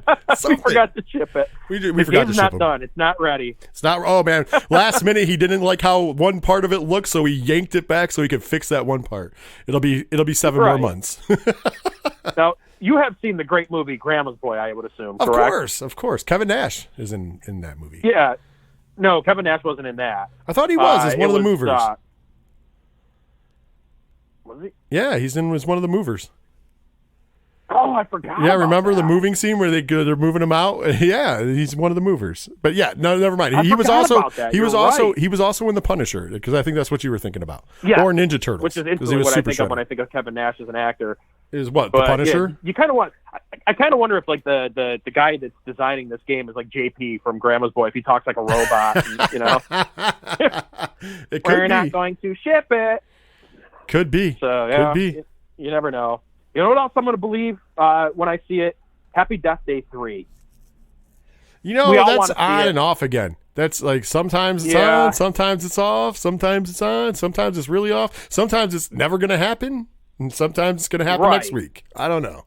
We forgot to ship it. We forgot to ship it. It's not them. done. It's not ready. It's not. Oh man! Last minute, he didn't like how one part of it looked, so he yanked it back so he could fix that one part. It'll be 7 more months. Now, you have seen the great movie Grandma's Boy, I would assume. Correct? Of course. Kevin Nash is in that movie. Yeah. No, Kevin Nash wasn't in that. I thought he was. As one of the movers. Was he? Yeah, he's one of the movers. Oh, I forgot. Yeah, remember the moving scene where they're moving him out? Yeah, he's one of the movers. But yeah, no, never mind. He was also in The Punisher, because I think that's what you were thinking about. Yeah. Or Ninja Turtles, which is instantly what I think of when I think of Kevin Nash as an actor. Is what, The Punisher? Yeah, you kind of want. I kind of wonder if like the guy that's designing this game is like JP from Grandma's Boy, if he talks like a robot. We're not going to ship it. Could be. So yeah, could be. You never know. You know what else I'm going to believe when I see it? Happy Death Day 3. That's on and off again. That's like sometimes it's on, sometimes it's off, sometimes it's on, sometimes it's really off, sometimes it's never going to happen, and sometimes it's going to happen next week. I don't know.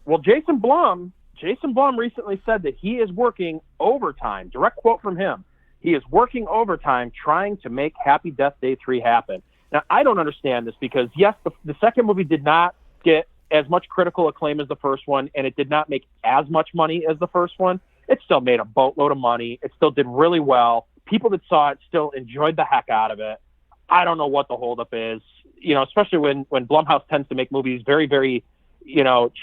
Well, Jason Blum recently said that he is working overtime. Direct quote from him. He is working overtime trying to make Happy Death Day 3 happen. Now, I don't understand this, because, yes, the second movie did not get as much critical acclaim as the first one, and it did not make as much money as the first one. It still made a boatload of money. It still did really well. People that saw it still enjoyed the heck out of it. I don't know what the holdup is, especially when Blumhouse tends to make movies very, very,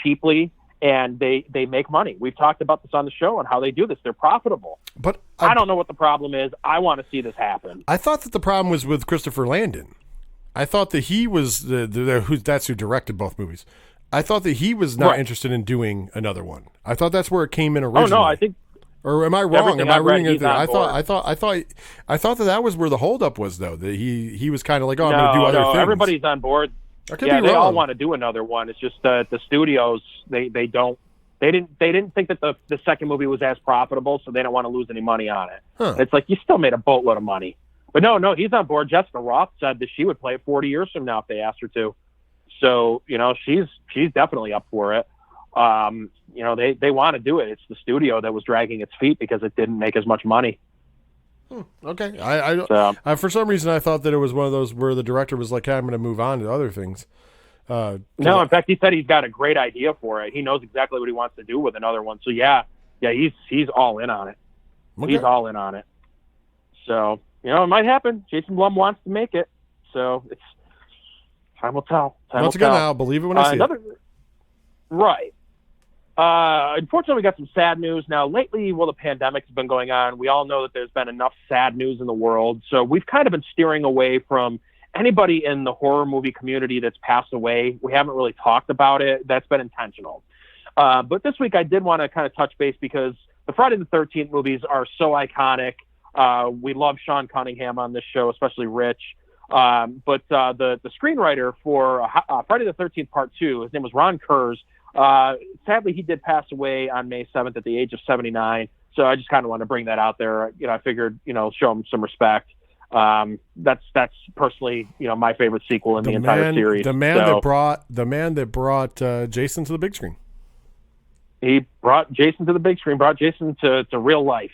cheaply, and they make money. We've talked about this on the show and how they do this. They're profitable. But I don't know what the problem is. I want to see this happen. I thought that the problem was with Christopher Landon. I thought that he was that's who directed both movies. I thought that he was not interested in doing another one. I thought that's where it came in originally. Oh no, I think. Or am I wrong? Am I reading it? I thought that was where the holdup was, though. That he was kind of like, I'm going to do other things. Everybody's on board. They all want to do another one. It's just the studios they didn't think that the second movie was as profitable, so they don't want to lose any money on it. Huh. It's like, you still made a boatload of money. But no, he's on board. Jessica Roth said that she would play it 40 years from now if they asked her to. So, she's definitely up for it. They want to do it. It's the studio that was dragging its feet because it didn't make as much money. Okay. I for some reason, I thought that it was one of those where the director was like, hey, I'm going to move on to other things. No, in fact, he said he's got a great idea for it. He knows exactly what he wants to do with another one. So, he's all in on it. Okay. He's all in on it. So, it might happen. Jason Blum wants to make it. So, it's time will tell. Once again, I'll believe it when I see it. Right. Unfortunately, we got some sad news. Now, lately, the pandemic's been going on. We all know that there's been enough sad news in the world. So we've kind of been steering away from anybody in the horror movie community that's passed away. We haven't really talked about it. That's been intentional. But this week, I did want to kind of touch base because the Friday the 13th movies are so iconic. We love Sean Cunningham on this show, especially Rich. But the screenwriter for Friday the 13th Part 2, his name was Ron Kurz. Sadly, he did pass away on May 7th at the age of 79. So I just kind of want to bring that out there. I figured, show him some respect. That's personally, my favorite sequel in the entire series. The man that brought Jason to the big screen. He brought Jason to the big screen, brought Jason to real life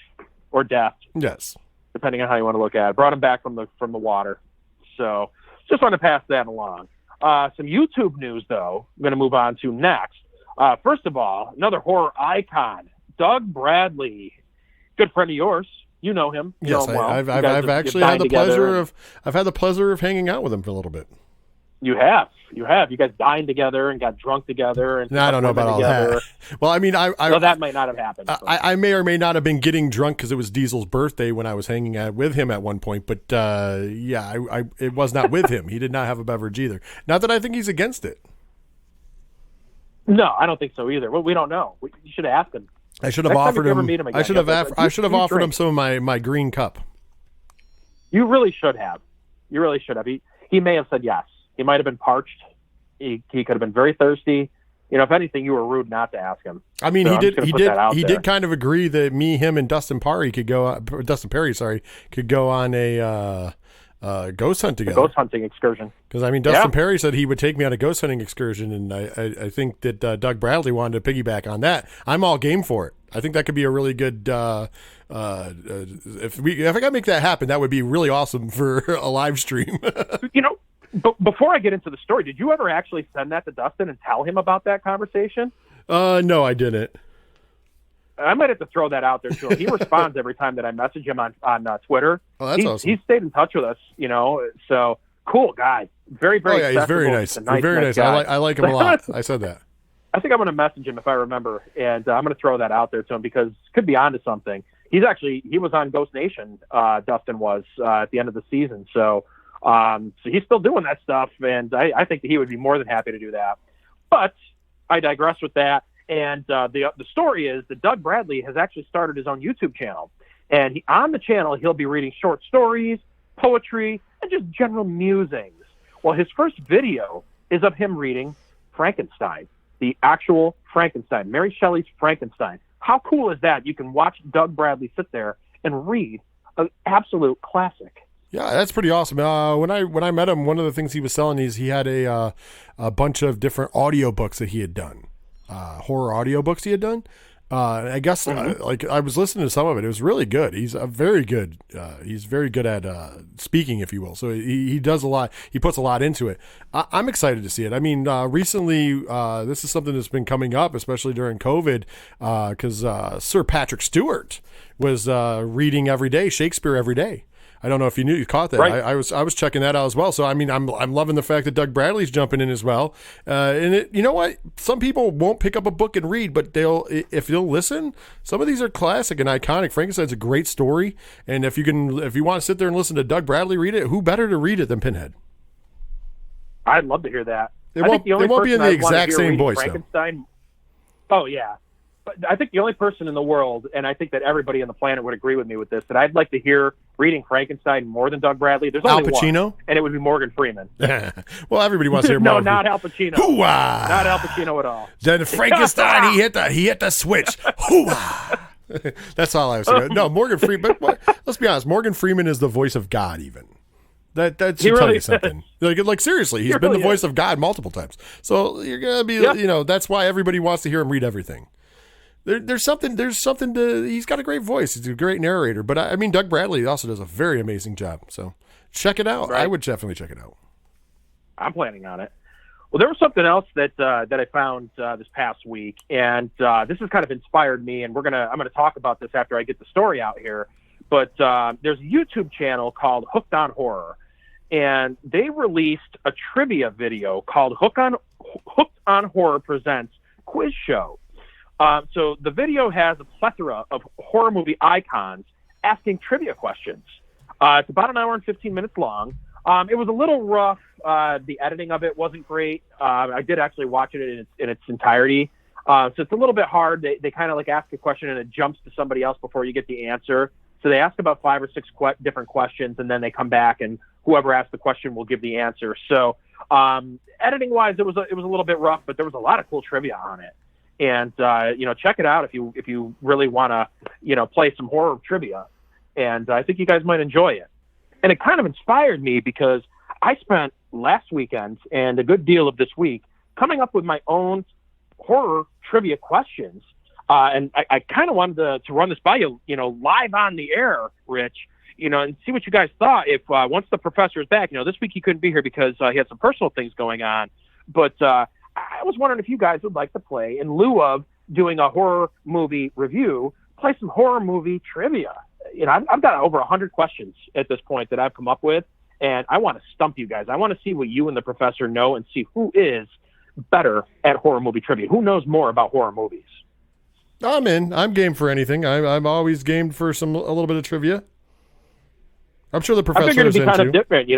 or death. Yes. Depending on how you want to look at it. Brought him back from the water. So just want to pass that along. Some YouTube news, though, I'm going to move on to next. First of all, another horror icon, Doug Bradley, good friend of yours. You know him. Yes, I've actually had the pleasure of hanging out with him for a little bit. You have. You guys dined together and got drunk together. And I don't know about all that. Well, I mean, well, that might not have happened. I may or may not have been getting drunk because it was Diesel's birthday when I was hanging out with him at one point. But it was not with him. He did not have a beverage either. Not that I think he's against it. No, I don't think so either. Well, we don't know. You should have asked him. I should have offered him. I should have offered him some of my green cup. You really should have. He may have said yes. He might have been parched. He could have been very thirsty. If anything, you were rude not to ask him. I mean, so he did kind of agree that me, him, and Dustin Perry could go on a ghost hunt together. A ghost hunting excursion. Because Dustin Perry said he would take me on a ghost hunting excursion, and I think that Doug Bradley wanted to piggyback on that. I'm all game for it. I think that could be a really good. If I got to make that happen, that would be really awesome for a live stream. But before I get into the story, did you ever actually send that to Dustin and tell him about that conversation? No, I didn't. I might have to throw that out there to him. He responds every time that I message him on Twitter. Oh, that's awesome. He's stayed in touch with us, so cool guy. Very, very he's very nice. Very nice. I like him a lot. I said that. I think I'm going to message him if I remember, and I'm going to throw that out there to him because could be onto something. He was on Ghost Nation, Dustin was, at the end of the season, so he's still doing that stuff, and I think that he would be more than happy to do that. But I digress with that. And the story is that Doug Bradley has actually started his own YouTube channel. And on the channel, he'll be reading short stories, poetry, and just general musings. Well, his first video is of him reading Frankenstein, the actual Frankenstein, Mary Shelley's Frankenstein. How cool is that? You can watch Doug Bradley sit there and read an absolute classic. Yeah, that's pretty awesome. When I met him, one of the things he was selling is he had a bunch of different audiobooks that he had done. Horror audiobooks he had done. I guess I was listening to some of it. It was really good. He's very good. He's very good at speaking, if you will. So he does a lot. He puts a lot into it. I'm excited to see it. I mean, recently, this is something that's been coming up, especially during COVID, because Sir Patrick Stewart was reading every day, Shakespeare every day. I don't know if you caught that. Right. I was checking that out as well. So I'm loving the fact that Doug Bradley's jumping in as well. And you know what? Some people won't pick up a book and read, but if they'll listen, some of these are classic and iconic. Frankenstein's a great story, and if you want to sit there and listen to Doug Bradley read it, who better to read it than Pinhead? I'd love to hear that. It won't be in the exact same voice, Frankenstein. Though. Oh yeah. But I think the only person in the world, and I think that everybody on the planet would agree with me with this, that I'd like to hear reading Frankenstein more than Doug Bradley. There's only Al Pacino? one, and it would be Morgan Freeman. Well, everybody wants to hear Morgan. No, not Al Pacino. Hoo-ah! Not Al Pacino at all. Then Frankenstein, he hit the switch. Hoo-ah! That's all I was saying. No, Morgan Freeman. But let's be honest. Morgan Freeman is the voice of God, even. That should tell you something. Like seriously, he's been the voice of God multiple times. So you're gonna be, that's why everybody wants to hear him read everything. There's something to. He's got a great voice. He's a great narrator. But I mean, Doug Bradley also does a very amazing job. So check it out. Right. I would definitely check it out. I'm planning on it. Well, there was something else that I found this past week, and this has kind of inspired me. And I'm gonna talk about this after I get the story out here. But there's a YouTube channel called Hooked on Horror, and they released a trivia video called Hooked on Horror Presents Quiz Show. So the video has a plethora of horror movie icons asking trivia questions. It's about an hour and 15 minutes long. It was a little rough. The editing of it wasn't great. I did actually watch it in its entirety. So it's a little bit hard. They kind of like ask a question and it jumps to somebody else before you get the answer. So they ask about 5 or 6 different questions, and then they come back, and whoever asks the question will give the answer. So Editing wise, it was a little bit rough, but there was a lot of cool trivia on it. And check it out if you really want to play some horror trivia. And I think you guys might enjoy it. And it kind of inspired me because I spent last weekend and a good deal of this week coming up with my own horror trivia questions. And I kind of wanted to run this by you, live on the air, Rich, and see what you guys thought. If once the professor is back, this week he couldn't be here because he had some personal things going on. But I was wondering if you guys would like to play, in lieu of doing a horror movie review, play some horror movie trivia. I've got over 100 questions at this point that I've come up with, and I want to stump you guys. I want to see what you and the professor know and see who is better at horror movie trivia. Who knows more about horror movies? I'm in. I'm game for anything. I'm always game for a little bit of trivia. I'm sure the professor is in too. I figured it'd be kind of different.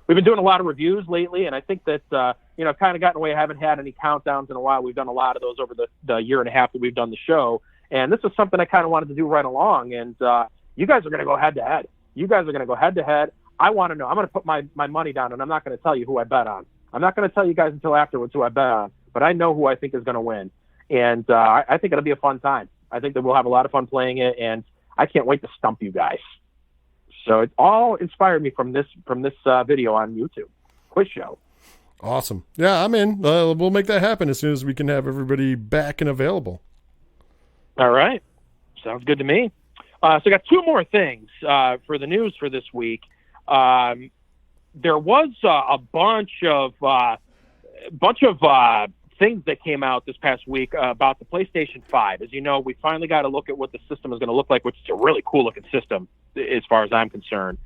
We've been doing a lot of reviews lately, and I think that I've kind of gotten away. I haven't had any countdowns in a while. We've done a lot of those over the year and a half that we've done the show. And this is something I kind of wanted to do right along. And you guys are going to go head to head. I want to know. I'm going to put my money down, and I'm not going to tell you who I bet on. I'm not going to tell you guys until afterwards who I bet on. But I know who I think is going to win. And I think it'll be a fun time. I think that we'll have a lot of fun playing it, and I can't wait to stump you guys. So it all inspired me from this video on YouTube. Quiz show. Awesome. Yeah, I'm in. We'll make that happen as soon as we can have everybody back and available. All right. Sounds good to me. So I got two more things for the news for this week. There was a bunch of things that came out this past week about the PlayStation 5. As you know, we finally got to look at what the system is going to look like, which is a really cool-looking system as far as I'm concerned.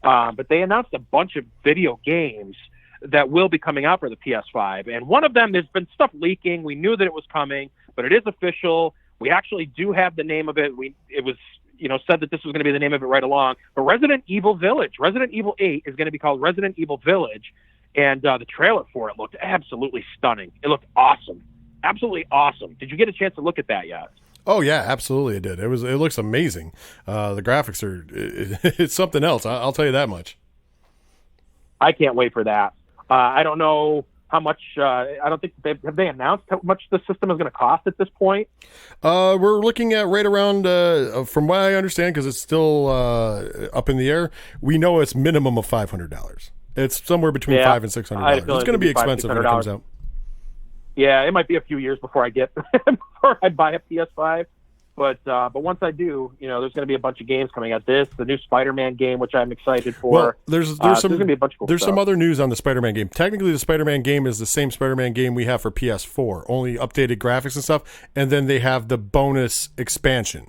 But they announced a bunch of video games that will be coming out for the PS5. And one of them, there's been stuff leaking. We knew that it was coming, but it is official. We actually do have the name of it. It was said that this was going to be the name of it right along. But Resident Evil Village, Resident Evil 8 is going to be called Resident Evil Village. And the trailer for it looked absolutely stunning. It looked awesome. Absolutely awesome. Did you get a chance to look at that yet? Oh yeah, absolutely it did. It looks amazing. The graphics it's something else. I'll tell you that much. I can't wait for that. I don't know how much, I don't think have they announced how much the system is going to cost at this point? We're looking at right around, from what I understand, because it's still up in the air, we know it's minimum of $500. It's somewhere between $500 and $600. It's going to be expensive when it comes out. Yeah, it might be a few years before I buy a PS5. But once I do, there's going to be a bunch of games coming out. The new Spider-Man game, which I'm excited for. Well, there's going to be a bunch of cool there's stuff. some other news on the Spider-Man game. Technically, the Spider-Man game is the same Spider-Man game we have for PS4, only updated graphics and stuff. And then they have the bonus expansion,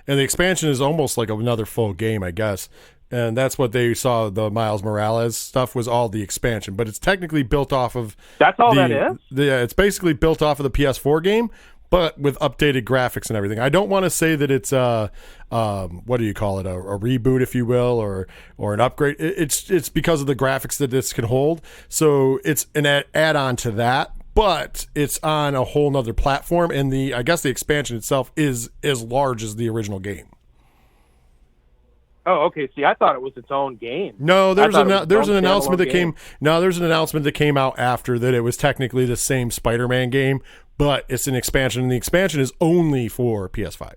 and the expansion is almost like another full game, I guess. And that's what they saw. The Miles Morales stuff was all the expansion, but it's technically built off of. That's all that is. Yeah, it's basically built off of the PS4 game, but with updated graphics and everything. I don't want to say that it's what do you call it, a reboot, if you will, or an upgrade. It's because of the graphics that this can hold. So it's an add-on to that, but it's on a whole nother platform, and I guess the expansion itself is as large as the original game. Oh, okay. See, I thought it was its own game. No, there's an announcement that came. No, there's an announcement that came out after that. It was technically the same Spider-Man game, but it's an expansion, and the expansion is only for PS5.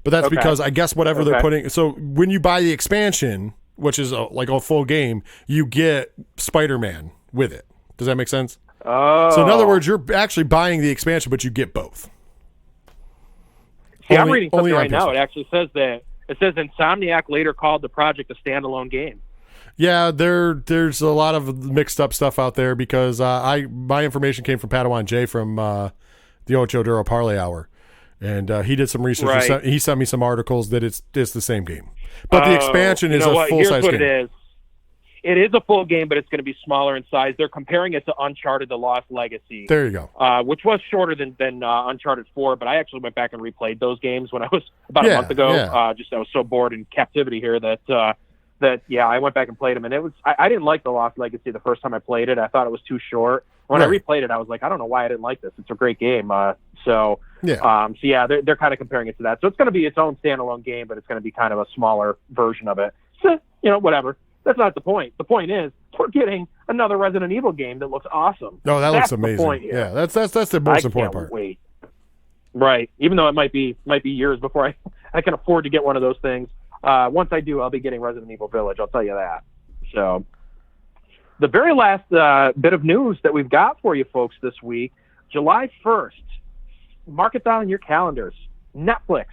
But that's because I guess whatever they're putting. So when you buy the expansion, which is like a full game, you get Spider-Man with it. Does that make sense? Oh. So in other words, you're actually buying the expansion, but you get both. See, I'm reading something right now. It actually says that. It says Insomniac later called the project a standalone game. Yeah, there's a lot of mixed up stuff out there because my information came from Padawan J from the Ocho Duro Parlay Hour, and he did some research. Right. He sent me some articles that it's the same game, but the expansion is a full-size game. Here's what it is a full game, but it's going to be smaller in size. They're comparing it to Uncharted: The Lost Legacy. There you go. Which was shorter than Uncharted 4, but I actually went back and replayed those games when I was about a month ago. Yeah. I was so bored in captivity here that I went back and played them, and it was I didn't like The Lost Legacy the first time I played it. I thought it was too short. When I replayed it, I was like, I don't know why I didn't like this. It's a great game. They're kind of comparing it to that. So it's going to be its own standalone game, but it's going to be kind of a smaller version of it. So, whatever. That's not the point. The point is we're getting another Resident Evil game that looks awesome. No, that looks amazing. Yeah, that's the most important part. Wait. Right. Even though it might be years before I can afford to get one of those things. Once I do, I'll be getting Resident Evil Village. I'll tell you that. So the very last bit of news that we've got for you folks this week, July 1st, mark it down in your calendars. Netflix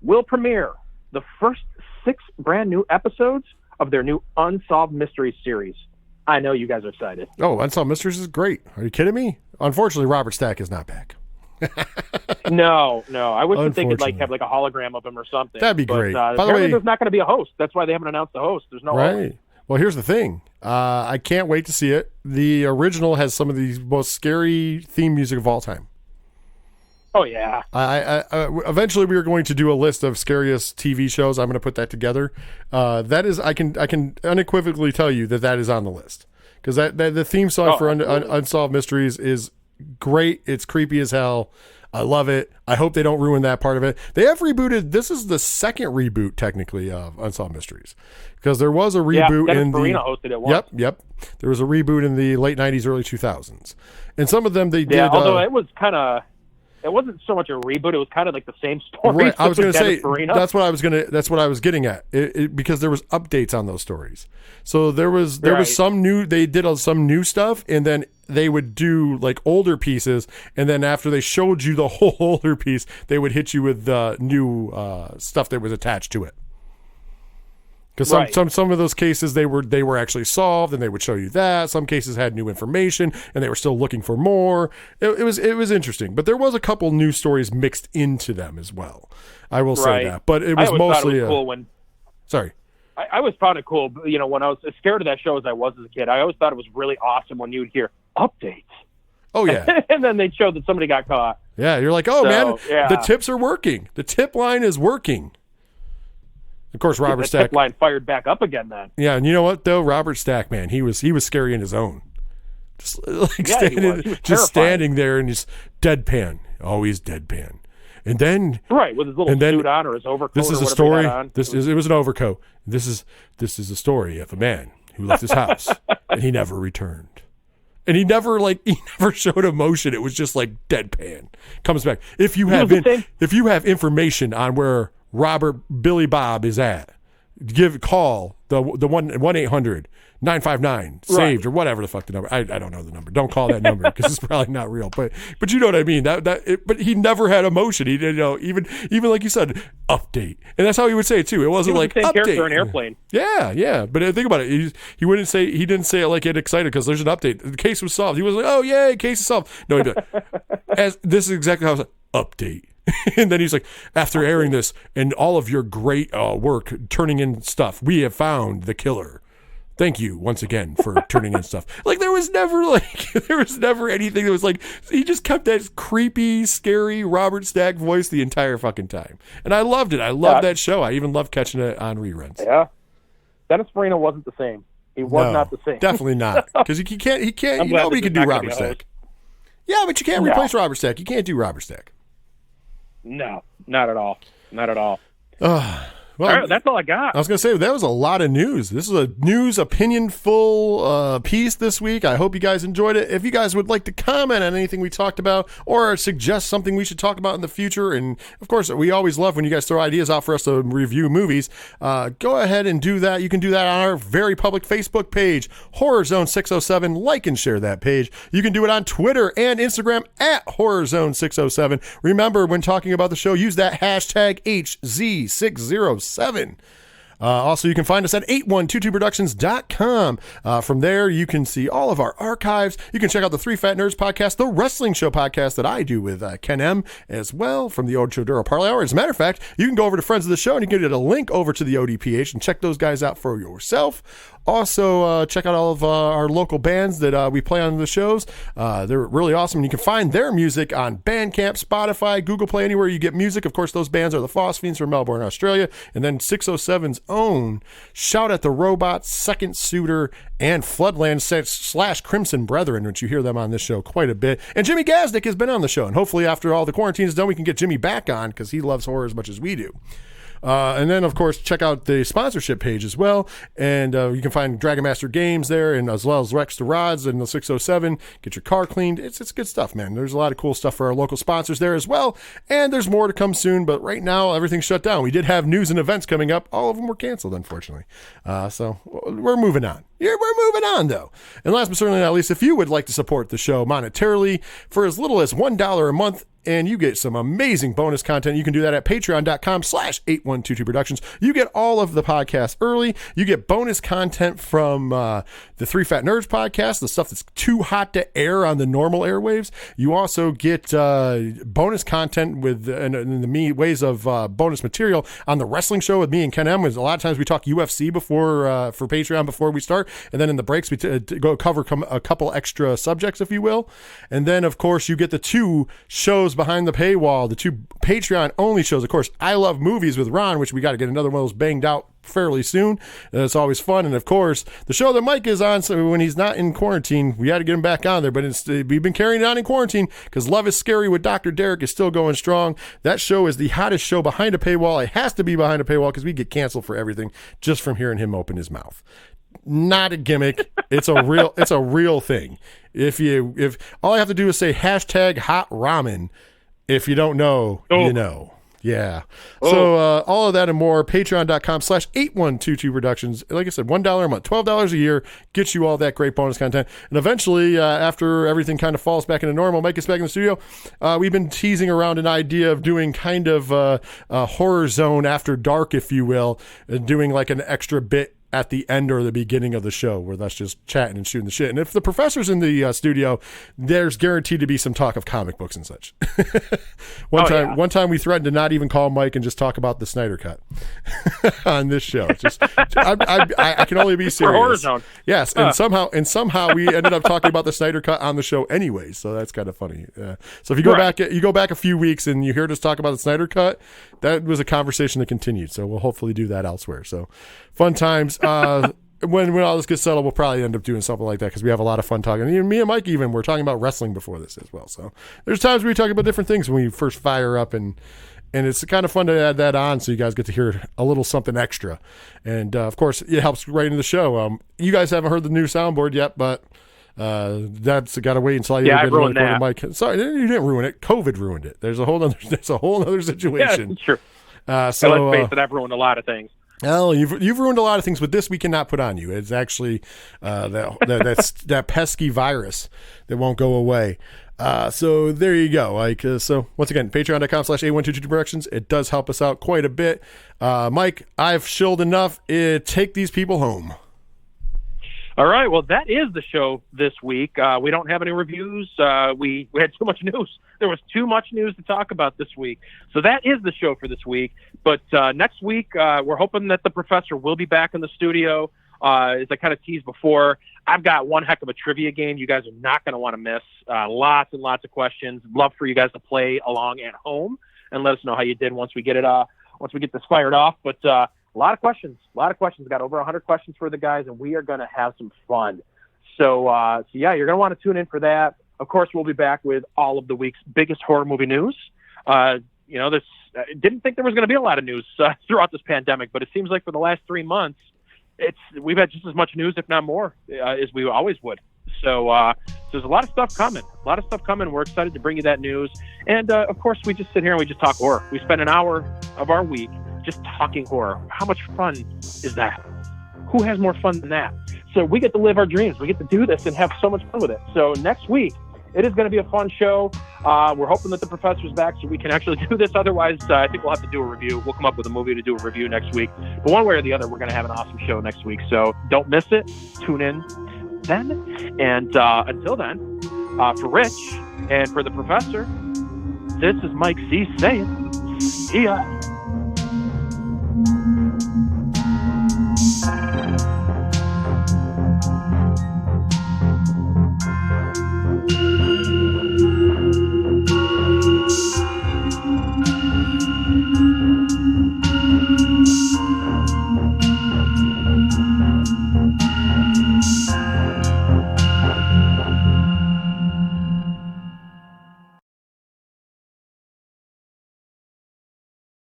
will premiere the first 6 brand new episodes of their new Unsolved Mysteries series. I know you guys are excited. Oh, Unsolved Mysteries is great. Are you kidding me? Unfortunately, Robert Stack is not back. No. I wish that they could have a hologram of him or something. That'd be great. By the way, there's not going to be a host. That's why they haven't announced the host. There's no host. Well, here's the thing. I can't wait to see it. The original has some of the most scary theme music of all time. Oh yeah. I eventually we are going to do a list of scariest TV shows. I'm going to put that together. That is, I can unequivocally tell you that is on the list, because that the theme song for Unsolved Mysteries is great. It's creepy as hell. I love it. I hope they don't ruin that part of it. They have rebooted. This is the second reboot technically of Unsolved Mysteries, because there was a reboot in the hosted it once. Yep. There was a reboot in the late 90s, early 2000s, and some of them they did. Yeah, although it was kind of. It wasn't so much a reboot; it was kind of like the same story. Right. I was going to say that's what I was getting at. Because there was updates on those stories. So there was some new. They did some new stuff, and then they would do like older pieces, and then after they showed you the whole older piece, they would hit you with the new stuff that was attached to it. Because some of those cases they were actually solved, and they would show you that. Some cases had new information, and they were still looking for more. It was interesting, but there was a couple new stories mixed into them as well. I will say that, but it was mostly cool Sorry. I always found it cool. When I was as scared of that show as I was as a kid, I always thought it was really awesome when you would hear updates. Oh yeah, and then they'd show that somebody got caught. Yeah, you're like, the tips are working. The tip line is working. Of course, Robert Stack line fired back up again. Then, yeah, and you know what though, Robert Stack, man, he was scary in his own. Just standing there and just deadpan, always deadpan, and then with his little suit on or his overcoat. This is a story. It was an overcoat. This is a story of a man who left his house and he never returned, and he never showed emotion. It was just like deadpan. Comes back if you have information on where Robert Billy Bob is at, call the 1-800-959 saved or whatever the fuck the number. I don't know the number. Don't call that number because it's probably not real. But you know what I mean. But he never had emotion. He even like you said, update, and that's how he would say it too. It wasn't like the same update. Character in Airplane. Yeah. But think about it. He didn't say it like get excited because there's an update. The case was solved. He was like, oh yay, case is solved. No, he didn't. This is exactly how I was like, update. And then he's like, after airing this and all of your great work turning in stuff, we have found the killer. Thank you once again for turning in stuff. Like there was never anything that was like, he just kept that creepy, scary Robert Stack voice the entire fucking time. And I loved it. I loved that show. I even loved catching it on reruns. Yeah. Dennis Farina wasn't the same. He was not the same. Definitely not. Because he can't, nobody can do Robert Stack. Yeah, but you can't replace Robert Stack. You can't do Robert Stack. No, not at all. Not at all. Well, all right, that's all I got. I was going to say, that was a lot of news. This is a news opinion-full piece this week. I hope you guys enjoyed it. If you guys would like to comment on anything we talked about or suggest something we should talk about in the future, and of course, we always love when you guys throw ideas out for us to review movies, go ahead and do that. You can do that on our very public Facebook page, Horror Zone 607. Like and share that page. You can do it on Twitter and Instagram at Horror Zone 607. Remember, when talking about the show, use that hashtag HZ607. Also, you can find us at 8122productions.com. From there, you can see all of our archives. You can check out the Three Fat Nerds podcast, the wrestling show podcast that I do with Ken M. as well from the Ocho Duro Parlay Hour. As a matter of fact, you can go over to Friends of the Show and you can get a link over to the ODPH and check those guys out for yourself. Also, check out all of our local bands that we play on the shows. They're really awesome. You can find their music on Bandcamp, Spotify, Google Play, anywhere you get music. Of course, those bands are the Phosphines from Melbourne, Australia. And then 607's own Shout at the Robots, Second Suitor, and Floodland / Crimson Brethren, which you hear them on this show quite a bit. And Jimmy Gazdick has been on the show. And hopefully after all the quarantine is done, we can get Jimmy back on because he loves horror as much as we do. And then, of course, check out the sponsorship page as well. And you can find Dragon Master Games there, and as well as Rex the Rods and the 607. Get your car cleaned. It's good stuff, man. There's a lot of cool stuff for our local sponsors there as well. And there's more to come soon, but right now, everything's shut down. We did have news and events coming up. All of them were canceled, unfortunately. So we're moving on. Yeah, we're moving on, though. And last but certainly not least, if you would like to support the show monetarily for as little as $1 a month, and you get some amazing bonus content. You can do that at patreon.com/8122productions. You get all of the podcasts early. You get bonus content from the Three Fat Nerds podcast, the stuff that's too hot to air on the normal airwaves. You also get bonus content with in the ways of bonus material on the wrestling show with me and Ken M. A lot of times we talk UFC before for Patreon before we start, and then in the breaks we go cover a couple extra subjects, if you will. And then, of course, you get the 2 shows behind the paywall, the 2 Patreon only shows. Of course, I Love Movies with Ron, which we got to get another one of those banged out fairly soon. It's always fun. And of course, the show that Mike is on, so when he's not in quarantine, we had to get him back on there, but we've been carrying it on in quarantine because Love is Scary with Dr. Derek is still going strong. That show is the hottest show behind a paywall. It has to be behind a paywall because we get canceled for everything just from hearing him open his mouth. Not a gimmick. It's a real thing. If all I have to do is say hashtag hot ramen, if you don't know, you know. Yeah. So all of that and more, patreon.com/8122productions. Like I said, $1 a month, $12 a year gets you all that great bonus content. And eventually, after everything kind of falls back into normal, Mike gets back in the studio, we've been teasing around an idea of doing kind of a horror zone after dark, if you will, and doing like an extra bit at the end or the beginning of the show where that's just chatting and shooting the shit. And if the professor's in the studio, there's guaranteed to be some talk of comic books and such. One time we threatened to not even call Mike and just talk about the Snyder Cut on this show. It's just I can only be serious. Horror Zone. Yes, and somehow we ended up talking about the Snyder Cut on the show anyway. So that's kind of funny. So if you go back a few weeks and you heard us talk about the Snyder Cut, that was a conversation that continued. So we'll hopefully do that elsewhere. So fun times. When all this gets settled, we'll probably end up doing something like that because we have a lot of fun talking. And even me and Mike even were talking about wrestling before this as well. So there's times where we talk about different things when we first fire up, and it's kind of fun to add that on so you guys get to hear a little something extra. And of course, it helps right into the show. You guys haven't heard the new soundboard yet, but that's got to wait until I get ruined that. Mike. Sorry, you didn't ruin it. COVID ruined it. There's a whole other situation. Yeah, sure. Let's face it, I've ruined a lot of things. Well, you've ruined a lot of things, but this we cannot put on you. It's actually that pesky virus that won't go away. So there you go. So once again, patreon.com/8122productions. It does help us out quite a bit. Mike, I've shilled enough. Take these people home. All right. Well, that is the show this week. We don't have any reviews. We had too much news. There was too much news to talk about this week. So that is the show for this week. But next week, we're hoping that the professor will be back in the studio. As I kind of teased before, I've got one heck of a trivia game you guys are not going to want to miss. Lots and lots of questions. Love for you guys to play along at home and let us know how you did once we get this fired off. But a lot of questions. Got over 100 questions for the guys, and we are going to have some fun. So yeah, you're going to want to tune in for that. Of course, we'll be back with all of the week's biggest horror movie news. Didn't think there was going to be a lot of news throughout this pandemic, but it seems like for the last 3 months, we've had just as much news, if not more, as we always would. So there's a lot of stuff coming. We're excited to bring you that news. And of course, we just sit here and we just talk horror. We spend an hour of our week just talking horror. How much fun is that? Who has more fun than that? So we get to live our dreams. We get to do this and have so much fun with it. So next week, it is going to be a fun show. We're hoping that the professor's back so we can actually do this. Otherwise, I think we'll have to do a review. We'll come up with a movie to do a review next week. But one way or the other, we're going to have an awesome show next week. So don't miss it. Tune in then. And until then, for Rich and for the professor, this is Mike C. saying, see ya.